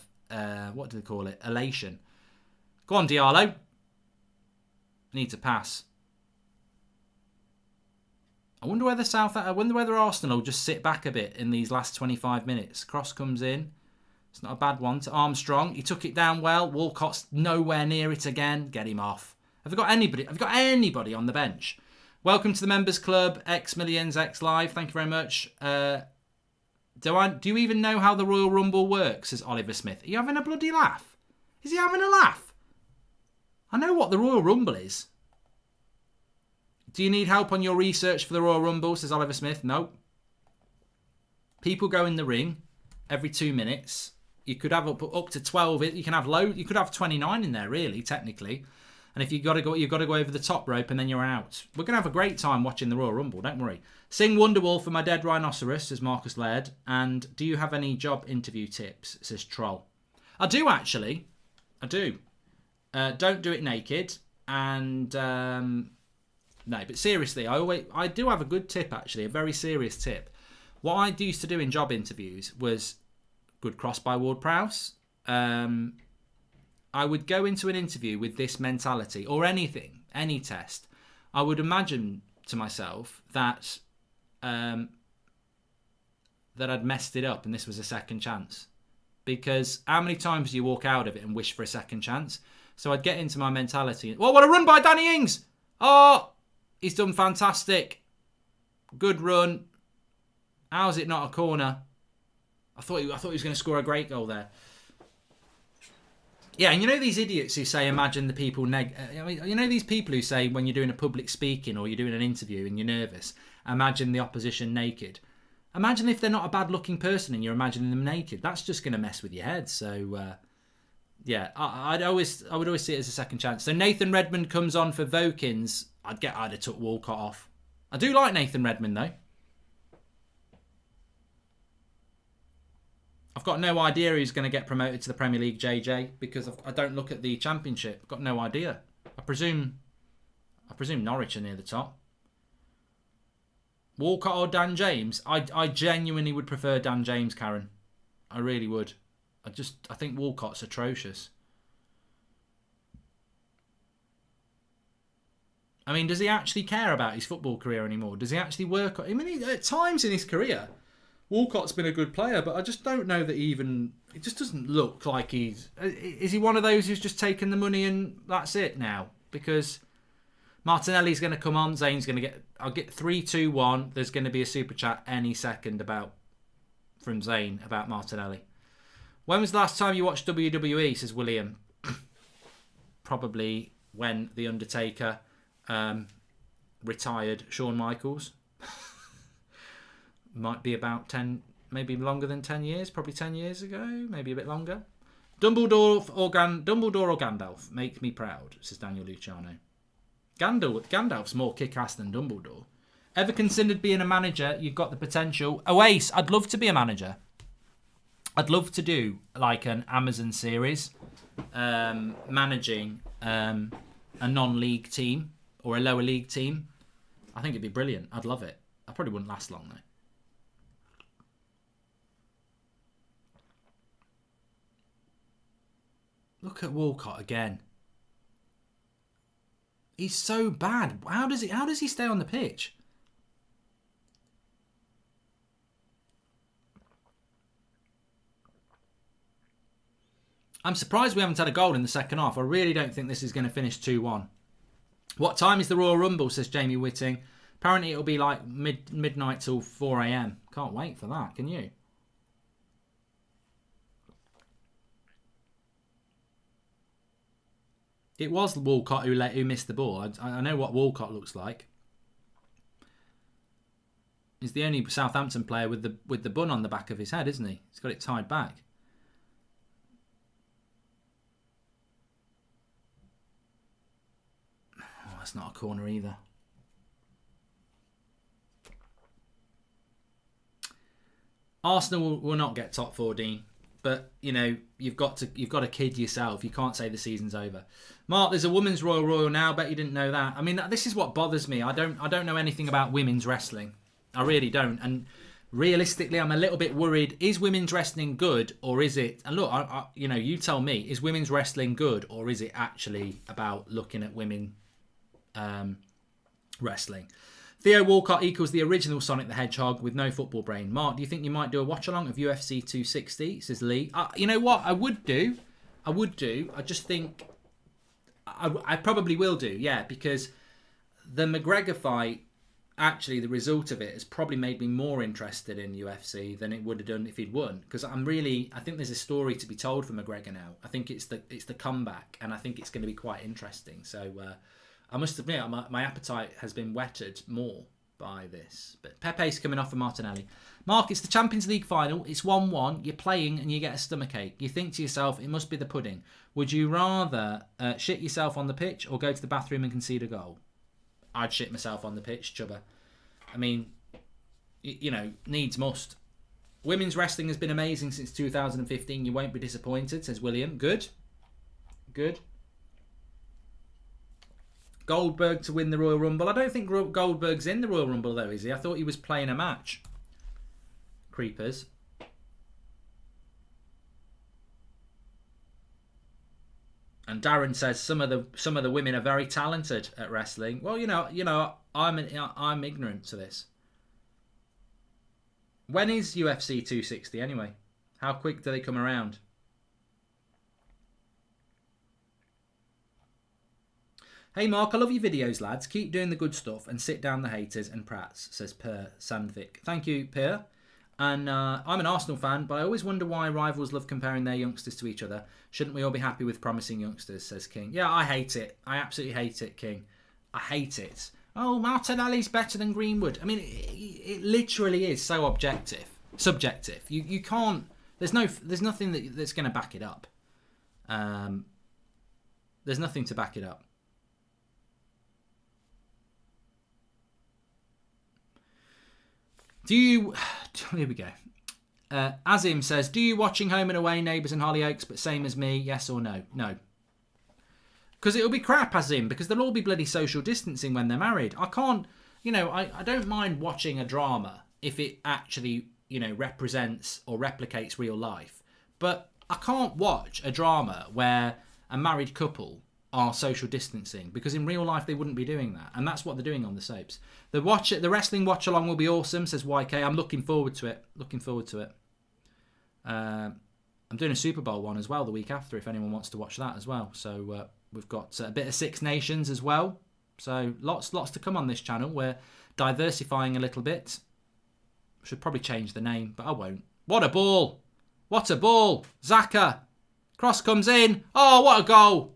what do they call it? Elation. Go on, Diallo. Need to pass. I wonder whether Arsenal just sit back a bit in these last 25 minutes. Cross comes in. It's not a bad one to Armstrong. He took it down well. Walcott's nowhere near it again. Get him off. Have we got anybody on the bench? Welcome to the Members Club. X Millions, X Live. Thank you very much. Do you even know how the Royal Rumble works? Says Oliver Smith. Are you having a bloody laugh? Is he having a laugh? I know what the Royal Rumble is. Do you need help on your research for the Royal Rumble? Says Oliver Smith. No. People go in the ring every 2 minutes. You could have up to 12. You can have You could have 29 in there, really, technically. And if you've got to go over the top rope, and then you're out. We're gonna have a great time watching the Royal Rumble. Don't worry. Sing Wonderwall for my dead rhinoceros, says Marcus Laird. And do you have any job interview tips? Says Troll. I do actually. I do. Don't do it naked. And no, but seriously, I do have a good tip actually, a very serious tip. What I used to do in job interviews was good cross by Ward-Prowse. I would go into an interview with this mentality, or anything, any test. I would imagine to myself that that I'd messed it up and this was a second chance. Because how many times do you walk out of it and wish for a second chance? So I'd get into my mentality. Oh, what a run by Danny Ings! Oh, he's done fantastic. Good run. How's it not a corner? I thought he was going to score a great goal there. Yeah, and you know these idiots who say, imagine the people... you know these people who say when you're doing a public speaking or you're doing an interview and you're nervous, imagine the opposition naked. Imagine if they're not a bad-looking person and you're imagining them naked. That's just going to mess with your head. So, yeah, I would always see it as a second chance. So Nathan Redmond comes on for Vokins. I'd have took Walcott off. I do like Nathan Redmond, though. I've got no idea who's going to get promoted to the Premier League, JJ, because I don't look at the Championship. I've got no idea. I presume Norwich are near the top. Walcott or Dan James? I genuinely would prefer Dan James, Karen. I really would. I think Walcott's atrocious. I mean, does he actually care about his football career anymore? Does he actually work? I mean, at times in his career, Walcott's been a good player, but I just don't know that it just doesn't look like he's... Is he one of those who's just taken the money and that's it now? Because Martinelli's going to come on, Zane's going to get... I'll get 3-2-1. There's going to be a super chat any second from Zane about Martinelli. When was the last time you watched WWE, says William? Probably when The Undertaker retired Shawn Michaels. Might be about 10 maybe longer than 10 years, probably 10 years ago, maybe a bit longer. Dumbledore or Gandalf, make me proud, says Daniel Luciano. Gandalf's more kick-ass than Dumbledore. Ever considered being a manager? You've got the potential. Oh, Ace, I'd love to be a manager. I'd love to do like an Amazon series, managing a non-league team or a lower league team. I think it'd be brilliant. I'd love it. I probably wouldn't last long though. Look at Walcott again. He's so bad. How does he stay on the pitch? I'm surprised we haven't had a goal in the second half. I really don't think this is going to finish 2-1. What time is the Royal Rumble, says Jamie Whitting. Apparently it'll be like midnight till 4 a.m. Can't wait for that, can you? It was Walcott who missed the ball. I know what Walcott looks like. He's the only Southampton player with the bun on the back of his head, isn't he? He's got it tied back. Oh, that's not a corner either. Arsenal will not get top 4, Dean. But, you know, you've got to kid yourself. You can't say the season's over. Mark, there's a women's Royal now. Bet you didn't know that. I mean, this is what bothers me. I don't know anything about women's wrestling. I really don't. And realistically, I'm a little bit worried. Is women's wrestling good, or is it? And look, you know, you tell me. Is women's wrestling good, or is it actually about looking at women wrestling? Theo Walcott equals the original Sonic the Hedgehog with no football brain. Mark, do you think you might do a watch-along of UFC 260? Says Lee. You know what? I would do. I just think I probably will do, yeah, because the McGregor fight, actually, the result of it has probably made me more interested in UFC than it would have done if he'd won. Because I think there's a story to be told for McGregor now. I think it's the comeback, and I think it's going to be quite interesting. So I must admit, my appetite has been whetted more by this. But Pepe's coming off for Martinelli. Mark, it's the Champions League final. It's 1-1. You're playing and you get a stomachache. You think to yourself, it must be the pudding. Would you rather shit yourself on the pitch or go to the bathroom and concede a goal? I'd shit myself on the pitch, Chubba. I mean, you know, needs must. Women's wrestling has been amazing since 2015. You won't be disappointed, says William. Good. Goldberg to win the Royal Rumble. I don't think Goldberg's in the Royal Rumble though, is he? I thought he was playing a match. Creepers. And Darren says some of the women are very talented at wrestling. Well, you know, I'm ignorant to this. When is UFC 260 anyway? How quick do they come around? Hey Mark, I love your videos, lads. Keep doing the good stuff and sit down the haters and prats, says Per Sandvik. Thank you, Per. And I'm an Arsenal fan, but I always wonder why rivals love comparing their youngsters to each other. Shouldn't we all be happy with promising youngsters, says King. Yeah, I hate it. I absolutely hate it, King. I hate it. Oh, Martinelli's better than Greenwood. I mean, it literally is so subjective. You can't. There's nothing that's going to back it up. There's nothing to back it up. Here we go. Azim says, do you watching Home and Away, Neighbours and Hollyoaks, but same as me, yes or no? No. Because it'll be crap, Azim, because they'll all be bloody social distancing when they're married. I can't, I don't mind watching a drama if it actually, represents or replicates real life. But I can't watch a drama where a married couple are social distancing, because in real life they wouldn't be doing that, and that's what they're doing on the soaps. The wrestling watch along will be awesome, says YK. I'm looking forward to it. I'm doing a Super Bowl one as well the week after, if anyone wants to watch that as well. So we've got a bit of Six Nations as well. So lots to come on this channel. We're diversifying a little bit. Should probably change the name, but I won't. What a ball! Xhaka. Cross comes in. Oh, what a goal!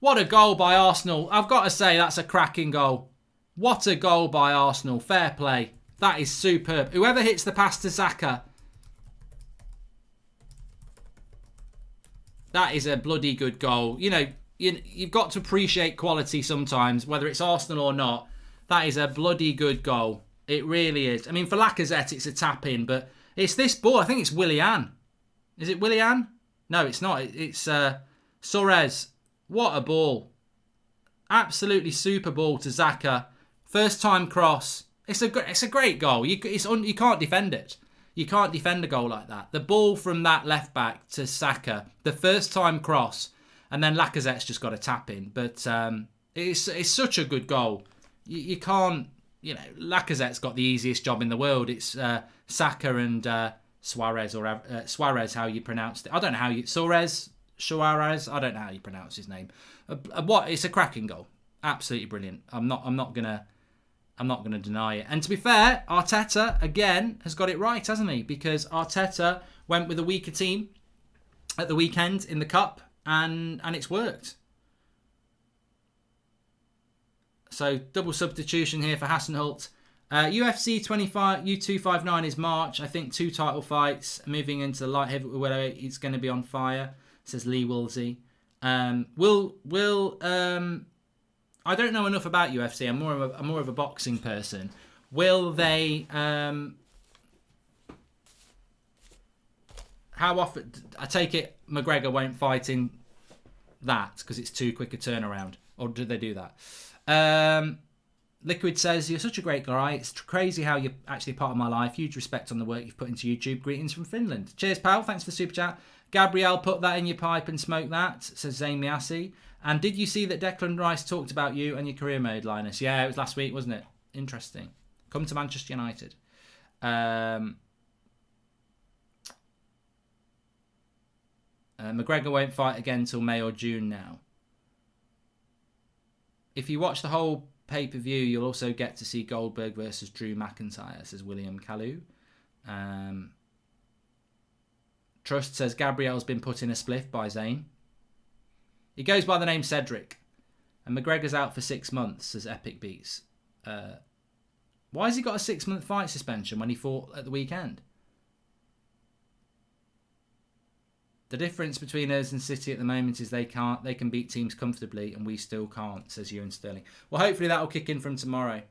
What a goal by Arsenal. I've got to say, that's a cracking goal. What a goal by Arsenal. Fair play. That is superb. Whoever hits the pass to Xhaka, That is a bloody good goal. You know, you've got to appreciate quality sometimes, whether it's Arsenal or not. That is a bloody good goal. It really is. I mean, for Lacazette, it's a tap-in, but it's this ball. I think it's Willian. Is it Willian? No, it's not. It's Suarez. What a ball. Absolutely super ball to Xhaka. First time cross. It's a great goal. You can't defend it. You can't defend a goal like that. The ball from that left back to Saka, the first time cross, and then Lacazette's just got a tap in. But it's such a good goal. You can't, Lacazette's got the easiest job in the world. It's Saka and Suarez, or Suarez, how you pronounced it. I don't know how you... Suarez, I don't know how you pronounce his name. It's a cracking goal. Absolutely brilliant. I'm not gonna deny it. And to be fair, Arteta, again, has got it right, hasn't he? Because Arteta went with a weaker team at the weekend in the Cup, and it's worked. So, double substitution here for Hasenhüttl. UFC 25, U259 is March. I think 2 title fights. Moving into the light heavyweight, it's going to be on fire, says Lee Woolsey. I don't know enough about UFC. I'm more of a boxing person. Will they? How often? I take it McGregor won't fight in that because it's too quick a turnaround, or did they do that? Liquid says, you're such a great guy. It's crazy how you're actually part of my life. Huge respect on the work you've put into YouTube. Greetings from Finland. Cheers, pal. Thanks for the super chat. Gabrielle, put that in your pipe and smoke that, says Zayn Miassi. And did you see that Declan Rice talked about you and your career mode, Linus? Yeah, it was last week, wasn't it? Interesting. Come to Manchester United. McGregor won't fight again till May or June now. If you watch the whole pay-per-view, you'll also get to see Goldberg versus Drew McIntyre, says William Kalu. Trust says Gabrielle's been put in a spliff by Zayn. He goes by the name Cedric. And McGregor's out for 6 months, says Epic Beats. Why has he got a 6-month fight suspension when he fought at the weekend? The difference between us and City at the moment is they can beat teams comfortably and we still can't, says Ewan Sterling. Well, hopefully that'll kick in from tomorrow.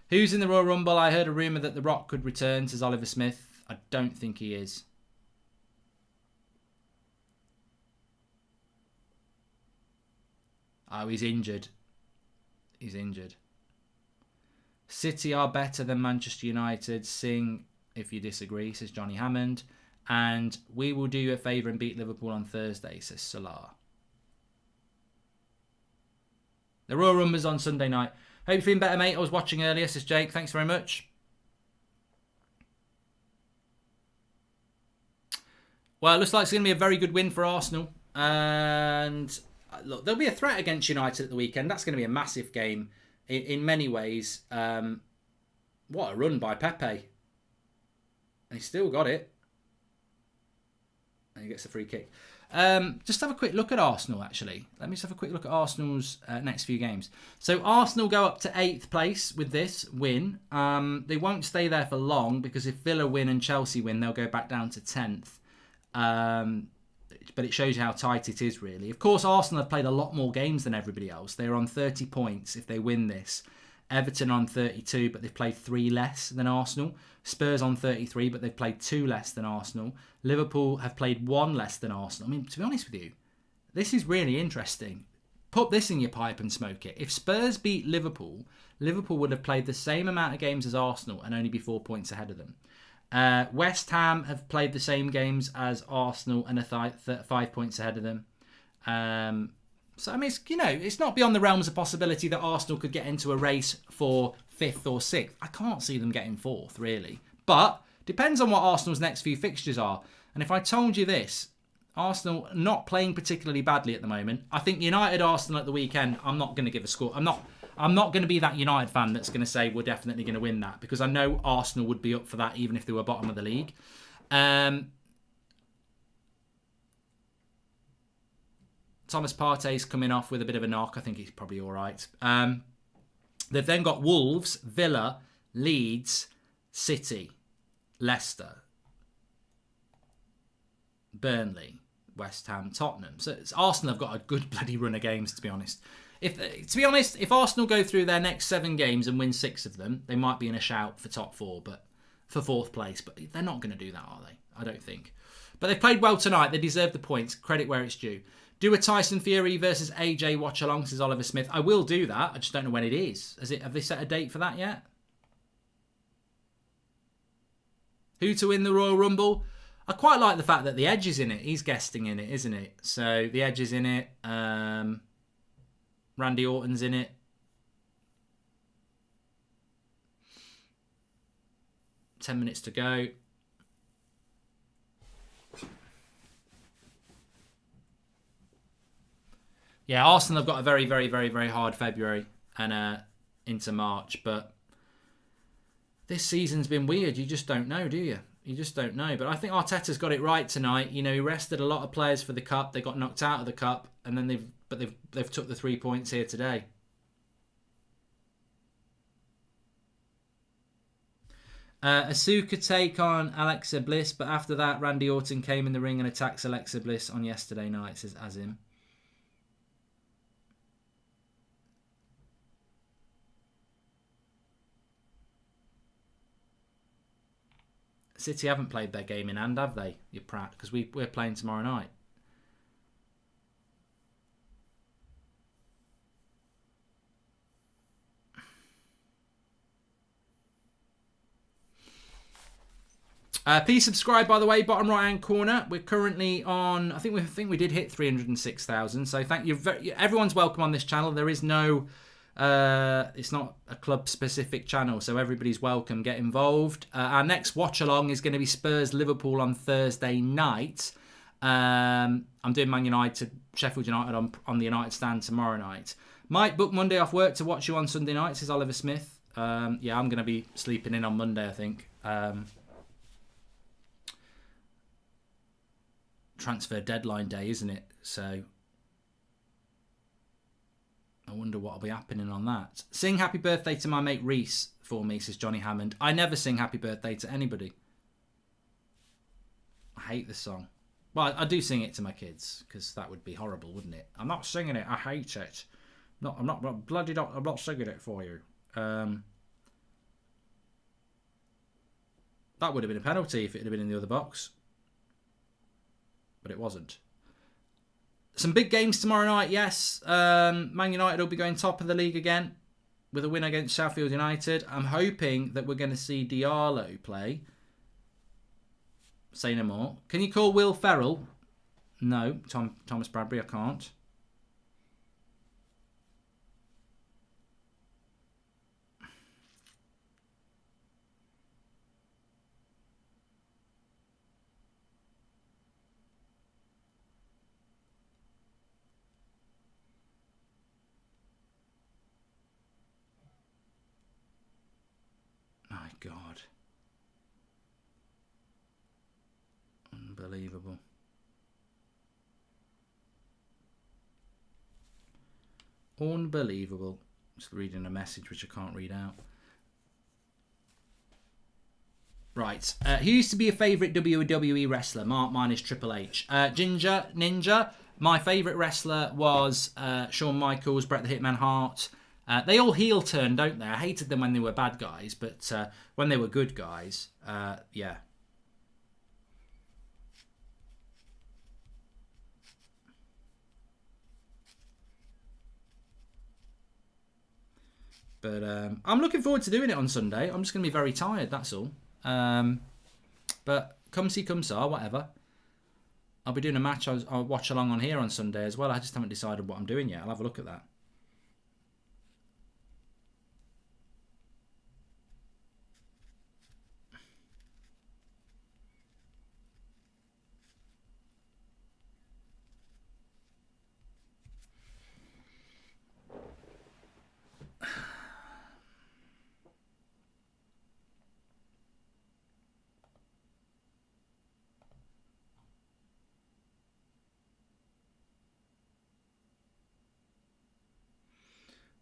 Who's in the Royal Rumble? I heard a rumour that The Rock could return, says Oliver Smith. I don't think he is. Oh, he's injured. He's injured. City are better than Manchester United. Sing if you disagree, says Johnny Hammond. And we will do you a favour and beat Liverpool on Thursday, says Salah. The Royal Rumble's on Sunday night. Hope you're feeling better, mate. I was watching earlier, says Jake. Thanks very much. Well, it looks like it's going to be a very good win for Arsenal. And look, there'll be a threat against United at the weekend. That's going to be a massive game in many ways. What a run by Pepe. And he's still got it. And he gets a free kick. Just have a quick look at Arsenal, actually. Let me just have a quick look at Arsenal's next few games. So Arsenal go up to 8th place with this win. They won't stay there for long because if Villa win and Chelsea win, they'll go back down to 10th. But it shows you how tight it is, really. Of course, Arsenal have played a lot more games than everybody else. They're on 30 points if they win this. Everton on 32, but they've played 3 less than Arsenal. Spurs on 33, but they've played 2 less than Arsenal. Liverpool have played 1 less than Arsenal. I mean, to be honest with you, this is really interesting. Put this in your pipe and smoke it. If Spurs beat Liverpool, Liverpool would have played the same amount of games as Arsenal and only be 4 points ahead of them. West Ham have played the same games as Arsenal and are 5 points ahead of them. So, I mean, it's not beyond the realms of possibility that Arsenal could get into a race for 5th or 6th. I can't see them getting 4th, really. But depends on what Arsenal's next few fixtures are. And if I told you this, Arsenal not playing particularly badly at the moment. I think United-Arsenal at the weekend, I'm not going to give a score. I'm not going to be that United fan that's going to say we're definitely going to win that, because I know Arsenal would be up for that even if they were bottom of the league. Thomas Partey's coming off with a bit of a knock. I think he's probably all right. They've then got Wolves, Villa, Leeds, City, Leicester, Burnley. West Ham, Tottenham. So Arsenal have got a good bloody run of games, to be honest. If Arsenal go through their next 7 games and win 6 of them, they might be in a shout for top 4, but for 4th place. But they're not going to do that, are they? I don't think. But they played well tonight. They deserve the points. Credit where it's due. Do a Tyson Fury versus AJ watch along, says Oliver Smith. I will do that. I just don't know when it is. Have they set a date for that yet? Who to win the Royal Rumble? I quite like the fact that the Edge is in it. He's guesting in it, isn't it? So the Edge is in it. Randy Orton's in it. 10 minutes to go. Yeah, Arsenal have got a very, very, very, very hard February and into March. But this season's been weird. You just don't know, do you? You just don't know. But I think Arteta's got it right tonight. You know, he rested a lot of players for the Cup. They got knocked out of the Cup. And then they've took the 3 points here today. Asuka take on Alexa Bliss. But after that, Randy Orton came in the ring and attacks Alexa Bliss on yesterday night, says Azim. City haven't played their game in hand, have they? You prat, because we're playing tomorrow night. Please subscribe, by the way, bottom right hand corner. We're currently on. I think we did hit 306,000. So thank you. Everyone's welcome on this channel. There is no. It's not a club specific channel, so everybody's welcome. Get involved. Our next watch along is going to be Spurs Liverpool on Thursday night. I'm doing Man United, Sheffield United on the United stand tomorrow night. Might book Monday off work to watch you on Sunday night, says Oliver Smith. Yeah, I'm going to be sleeping in on Monday, I think. Transfer deadline day, isn't it? So I wonder what'll be happening on that. Sing happy birthday to my mate Reese for me, says Johnny Hammond. I never sing happy birthday to anybody. I hate this song. Well, I do sing it to my kids because that would be horrible, wouldn't it? I'm not singing it. I hate it. I'm not singing it for you. That would have been a penalty if it had been in the other box. But it wasn't. Some big games tomorrow night, yes. Man United will be going top of the league again with a win against Sheffield United. I'm hoping that we're going to see Diallo play. Say no more. Can you call Will Ferrell? No, Thomas Bradbury, I can't. God. Unbelievable. Unbelievable. Just reading a message which I can't read out. Right. Who used to be a favourite WWE wrestler? Mark, mine is Triple H. Ginger, Ninja. My favourite wrestler was Shawn Michaels, Bret the Hitman Hart. They all heel turn, don't they? I hated them when they were bad guys, but when they were good guys, yeah. But I'm looking forward to doing it on Sunday. I'm just going to be very tired, that's all. But come see, come saw, whatever. I'll be doing a match. I'll watch along on here on Sunday as well. I just haven't decided what I'm doing yet. I'll have a look at that.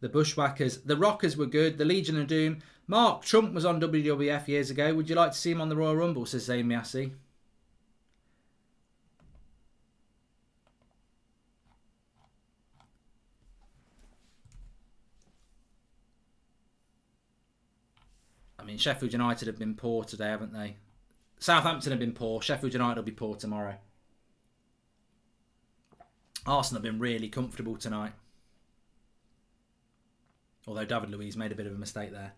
The Bushwhackers. The Rockers were good. The Legion of Doom. Mark, Trump was on WWF years ago. Would you like to see him on the Royal Rumble, says Zayn Miasi? Sheffield United have been poor today, haven't they? Southampton have been poor. Sheffield United will be poor tomorrow. Arsenal have been really comfortable tonight. Although David Luiz made a bit of a mistake there.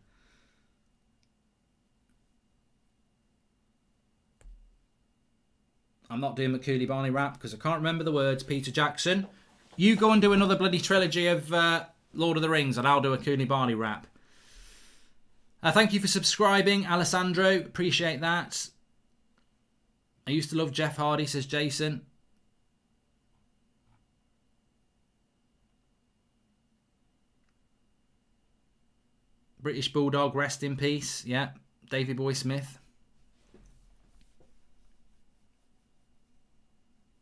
I'm not doing McCooley Barney rap because I can't remember the words. Peter Jackson. You go and do another bloody trilogy of Lord of the Rings and I'll do a Cooney Barney rap. Thank you for subscribing, Alessandro. Appreciate that. I used to love Jeff Hardy, says Jason. British Bulldog, rest in peace. Yeah, Davey Boy Smith.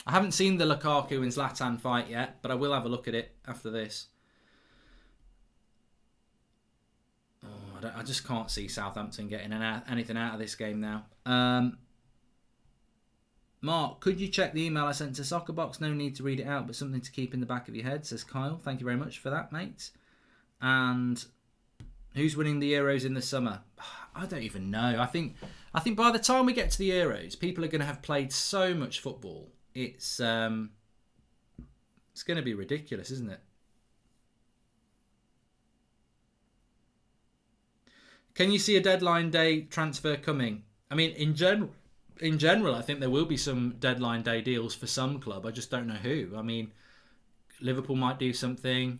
I haven't seen the Lukaku and Zlatan fight yet, but I will have a look at it after this. Oh, I just can't see Southampton getting anything out of this game now. Mark, could you check the email I sent to Soccerbox? No need to read it out, but something to keep in the back of your head, says Kyle. Thank you very much for that, mate. And who's winning the Euros in the summer? I don't even know. I think by the time we get to the Euros, people are going to have played so much football. It's going to be ridiculous, isn't it? Can you see a deadline day transfer coming? I mean, in general, I think there will be some deadline day deals for some club. I just don't know who. I mean, Liverpool might do something.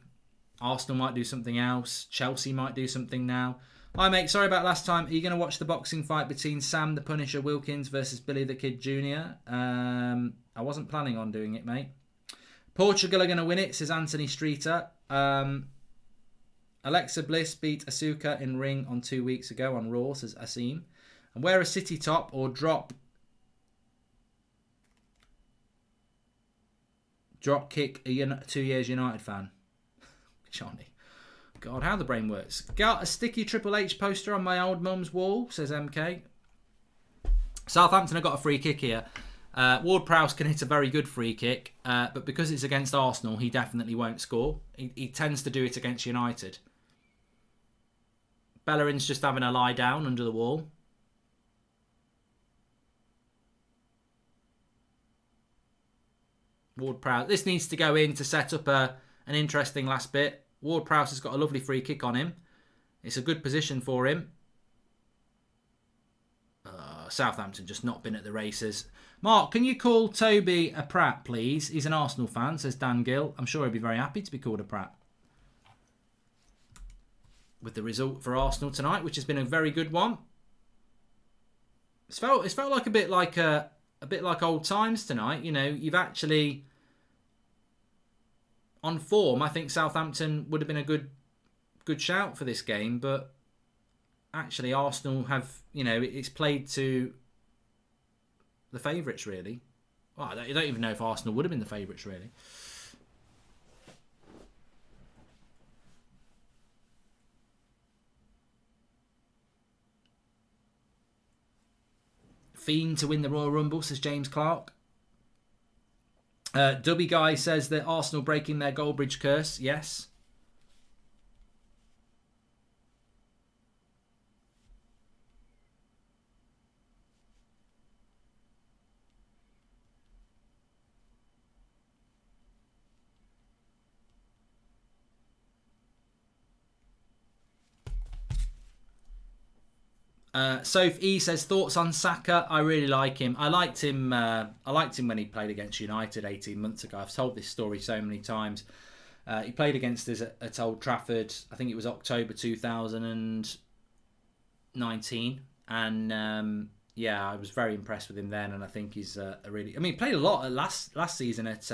Arsenal might do something else. Chelsea might do something now. Hi, mate. Sorry about last time. Are you going to watch the boxing fight between Sam the Punisher Wilkins versus Billy the Kid Jr.? I wasn't planning on doing it, mate. Portugal are going to win it, says Anthony Streeter. Alexa Bliss beat Asuka in ring on 2 weeks ago on Raw, says Asim. And wear a City top or drop kick a 2 years United fan. Johnny. God, how the brain works. Got a sticky Triple H poster on my old mum's wall, says MK. Southampton have got a free kick here. Ward-Prowse can hit a very good free kick, but because it's against Arsenal, he definitely won't score. He tends to do it against United. Bellerin's just having a lie down under the wall. Ward-Prowse. This needs to go in to set up an interesting last bit. Ward-Prowse has got a lovely free kick on him. It's a good position for him. Southampton just not been at the races. Mark, can you call Toby a prat, please? He's an Arsenal fan, says Dan Gill. I'm sure he'd be very happy to be called a prat. With the result for Arsenal tonight, which has been a very good one. It's felt like a bit like old times tonight. You know, you've actually on form. I think Southampton would have been a good shout for this game, but actually Arsenal have, you know, it's played to the favourites really. Well, I don't even know if Arsenal would have been the favourites really. Fiend to win the Royal Rumble, says James Clark. Dubby Guy says that Arsenal breaking their Goldbridge curse. Yes. Soph E says thoughts on Saka. I really like him. I liked him when he played against United 18 months ago. I've told this story so many times. He played against us at Old Trafford. I think it was October 2019, and yeah, I was very impressed with him then. And I think he's he played a lot last season at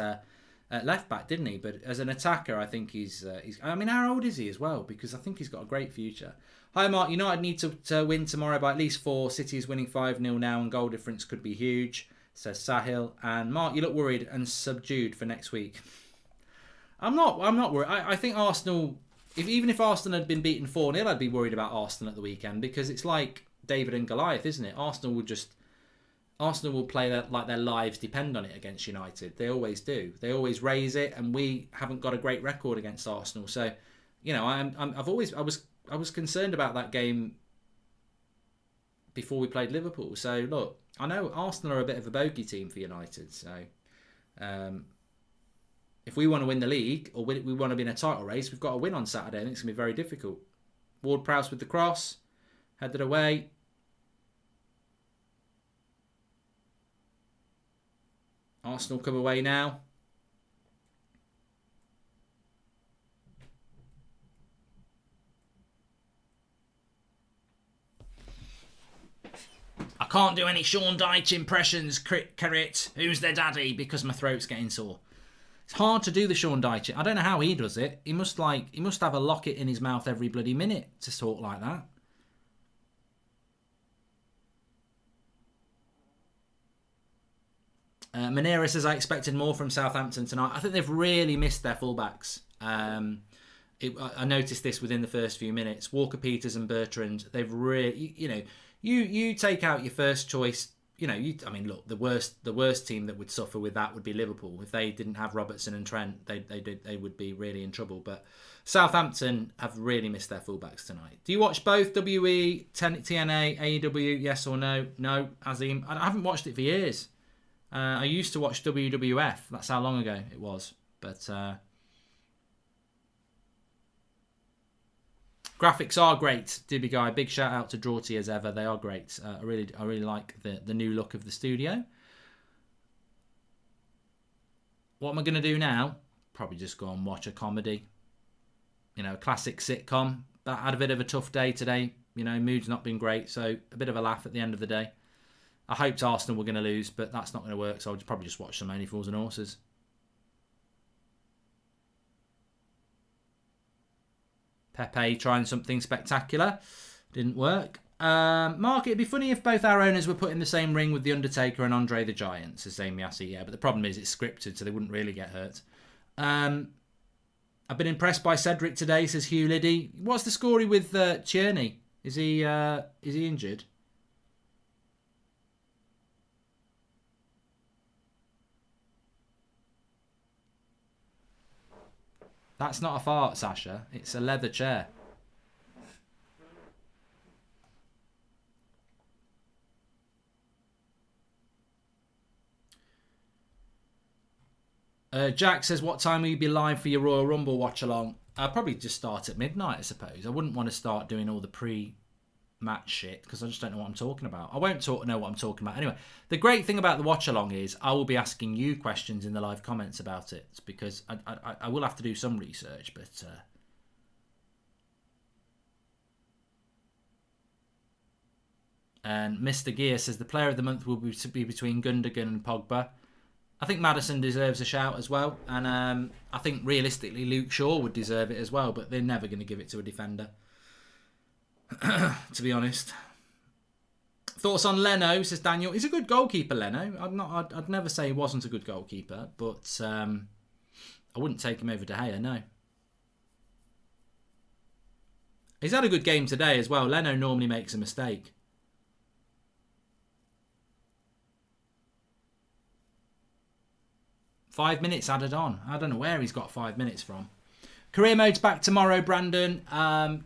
left back, didn't he? But as an attacker, I think he's. I mean, how old is he as well? Because I think he's got a great future. Hi, Mark. United need to win tomorrow by at least 4. City is winning 5-0 now, and goal difference could be huge, says Sahil. And Mark, you look worried and subdued for next week. I'm not worried. I think Arsenal, even if Arsenal had been beaten 4-0, I'd be worried about Arsenal at the weekend, because it's like David and Goliath, isn't it? Arsenal will play like their lives depend on it against United. They always do. They always raise it, and we haven't got a great record against Arsenal. So, you know, I was concerned about that game before we played Liverpool. So look, I know Arsenal are a bit of a bogey team for United. So if we want to win the league or we want to be in a title race, we've got to win on Saturday, and it's going to be very difficult. Ward-Prowse with the cross, headed away. Arsenal come away now. I can't do any Sean Dyche impressions, Carrot. Who's their daddy? Because my throat's getting sore. It's hard to do the Sean Dyche. I don't know how he does it. He must have a locket in his mouth every bloody minute to talk like that. Manera says, I expected more from Southampton tonight. I think they've really missed their fullbacks. I noticed this within the first few minutes. Walker-Peters and Bertrand, they've really, you take out your first choice. Look, the worst team that would suffer with that would be Liverpool. If they didn't have Robertson and Trent, they would be really in trouble. But Southampton have really missed their fullbacks tonight. Do you watch both WE, TNA, AEW? Yes or no? No, Azim. I haven't watched it for years. I used to watch WWF. That's how long ago it was. But graphics are great, Dibby Guy. Big shout out to Drawty as ever. They are great. I really like the new look of the studio. What am I going to do now? Probably just go and watch a comedy. A classic sitcom. But I had a bit of a tough day today. Mood's not been great, so a bit of a laugh at the end of the day. I hoped Arsenal were going to lose, but that's not going to work, so I'll probably just watch some Only Fools and Horses. Pepe trying something spectacular. Didn't work. Mark, it'd be funny if both our owners were put in the same ring with The Undertaker and Andre the Giant, says Amy Assey. Yeah, but the problem is it's scripted, so they wouldn't really get hurt. I've been impressed by Cedric today, says Hugh Liddy. What's the story with Tierney? Is he injured? That's not a fart, Sasha. It's a leather chair. Jack says, what time will you be live for your Royal Rumble watch-along? I'll probably just start at midnight, I suppose. I wouldn't want to start doing all the pre-match shit because I just don't know what I'm talking about. I won't know what I'm talking about. Anyway, the great thing about the watch-along is I will be asking you questions in the live comments about it because I will have to do some research, but... And Mr. Gear says the player of the month will be between Gundogan and Pogba. I think Maddison deserves a shout as well. And I think realistically Luke Shaw would deserve it as well, but they're never going to give it to a defender. To be honest. Thoughts on Leno, says Daniel. He's a good goalkeeper, Leno. I'd never say he wasn't a good goalkeeper, but I wouldn't take him over De Gea, no. He's had a good game today as well. Leno normally makes a mistake. Five minutes added on. I don't know where he's got 5 minutes from. Career mode's back tomorrow, Brandon.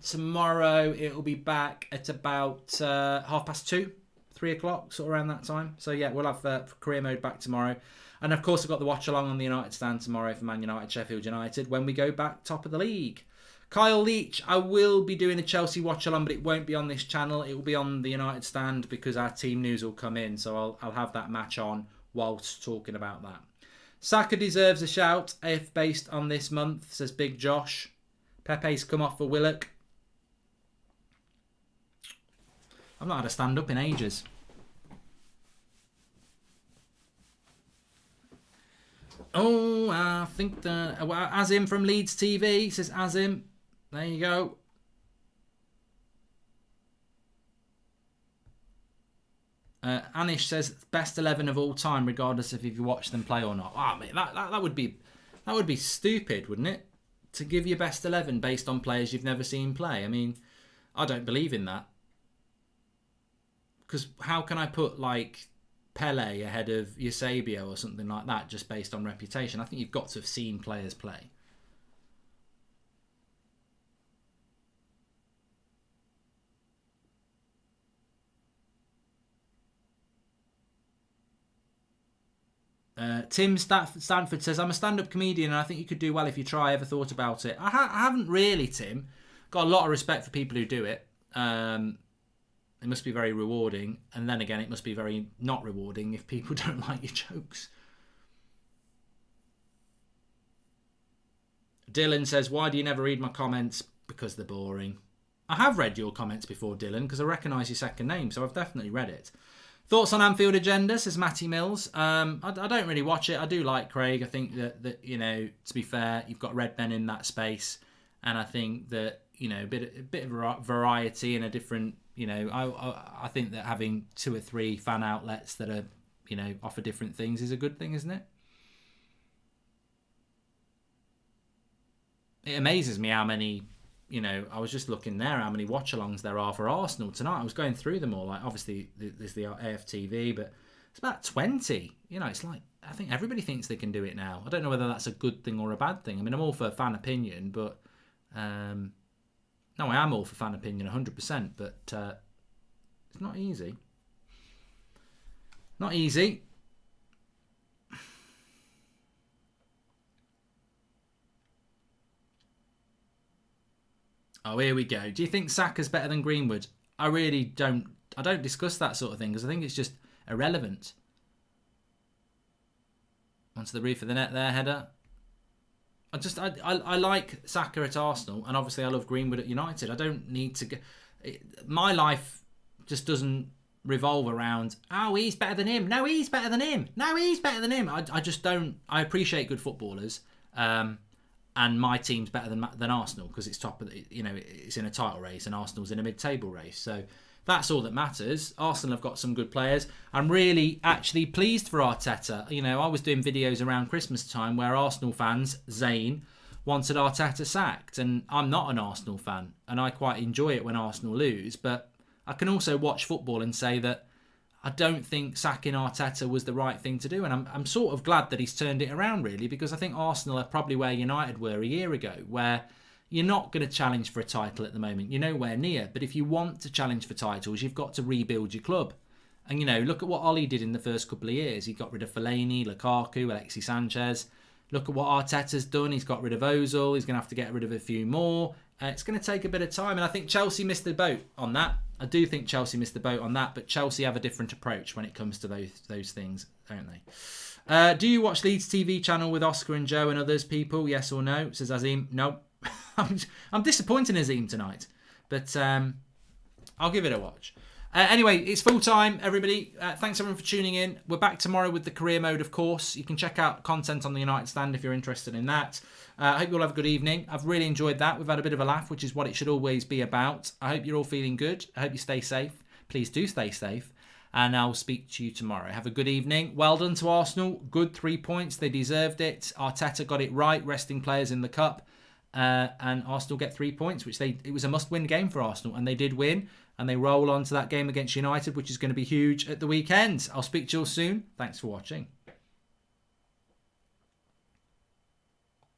Tomorrow it'll be back at about 2:30, 3 o'clock, sort of around that time. So yeah, we'll have career mode back tomorrow. And of course I've got the watch along on the United stand tomorrow for Man United, Sheffield United, when we go back top of the league. Kyle Leach, I will be doing a Chelsea watch along, but it won't be on this channel. It will be on the United stand because our team news will come in. So I'll have that match on whilst talking about that. Saka deserves a shout if based on this month, says Big Josh. Pepe's come off for Willock. I've not had a stand up in ages. Oh, I think that Azim from Leeds TV says Azim. There you go. Anish says best 11 of all time, regardless of if you watch them play or not. Ah, mate, that would be stupid, wouldn't it? To give your best 11 based on players you've never seen play. I mean, I don't believe in that. Because how can I put like Pele ahead of Eusebio or something like that just based on reputation? I think you've got to have seen players play. Tim Stanford says, I'm a stand-up comedian and I think you could do well if you try. Ever thought about it? I haven't really, Tim. Got a lot of respect for people who do it. It must be very rewarding. And then again, it must be very not rewarding if people don't like your jokes. Dylan says, why do you never read my comments? Because they're boring. I have read your comments before, Dylan, because I recognise your second name, so I've definitely read it. Thoughts on Anfield Agenda, says Matty Mills. I don't really watch it. I do like Craig. I think that you know, to be fair, you've got red men in that space, and I think that, you know, a bit of variety and a different, you know, I think that having 2 or 3 fan outlets that are, you know, offer different things is a good thing, isn't it? It amazes me how many, you know, I was just looking there, how many watch-alongs there are for Arsenal tonight. I was going through them all. Like, obviously, there's the AFTV, but it's about 20. You know, it's like, I think everybody thinks they can do it now. I don't know whether that's a good thing or a bad thing. I mean, I'm all for fan opinion, but... no, I am all for fan opinion, 100%, but it's not easy. Not easy. Oh, here we go. Do you think Saka's better than Greenwood? I really don't. I don't discuss that sort of thing because I think it's just irrelevant. Onto the roof of the net there, header. I like Saka at Arsenal, and obviously I love Greenwood at United. I don't need to go. My life just doesn't revolve around, oh, he's better than him. No, he's better than him. No, he's better than him. I just don't. I appreciate good footballers. And my team's better than Arsenal because it's top of the, you know, it's in a title race and Arsenal's in a mid-table race. So that's all that matters. Arsenal have got some good players. I'm really actually pleased for Arteta. You know, I was doing videos around Christmas time where Arsenal fans, Zayn, wanted Arteta sacked, and I'm not an Arsenal fan and I quite enjoy it when Arsenal lose, but I can also watch football and say that I don't think sacking Arteta was the right thing to do. And I'm sort of glad that he's turned it around, really, because I think Arsenal are probably where United were a year ago, where you're not going to challenge for a title at the moment. You're nowhere near. But if you want to challenge for titles, you've got to rebuild your club. And, you know, look at what Ollie did in the first couple of years. He got rid of Fellaini, Lukaku, Alexis Sanchez. Look at what Arteta's done. He's got rid of Ozil. He's going to have to get rid of a few more. It's going to take a bit of time. And I think Chelsea missed the boat on that. I do think Chelsea missed the boat on that, but Chelsea have a different approach when it comes to those things, don't they? Do you watch Leeds TV channel with Oscar and Joe and others people? Yes or no? Says Azim. No. I'm disappointed in Azim tonight, but I'll give it a watch. Anyway, it's full time, everybody. Thanks everyone for tuning in. We're back tomorrow with the career mode, of course. You can check out content on the United Stand if you're interested in that. I hope you all have a good evening. I've really enjoyed that. We've had a bit of a laugh, which is what it should always be about. I hope you're all feeling good. I hope you stay safe. Please do stay safe. And I'll speak to you tomorrow. Have a good evening. Well done to Arsenal. Good 3 points. They deserved it. Arteta got it right, resting players in the cup. And Arsenal get 3 points, which it was a must-win game for Arsenal. And they did win. And they roll on to that game against United, which is going to be huge at the weekend. I'll speak to you all soon. Thanks for watching.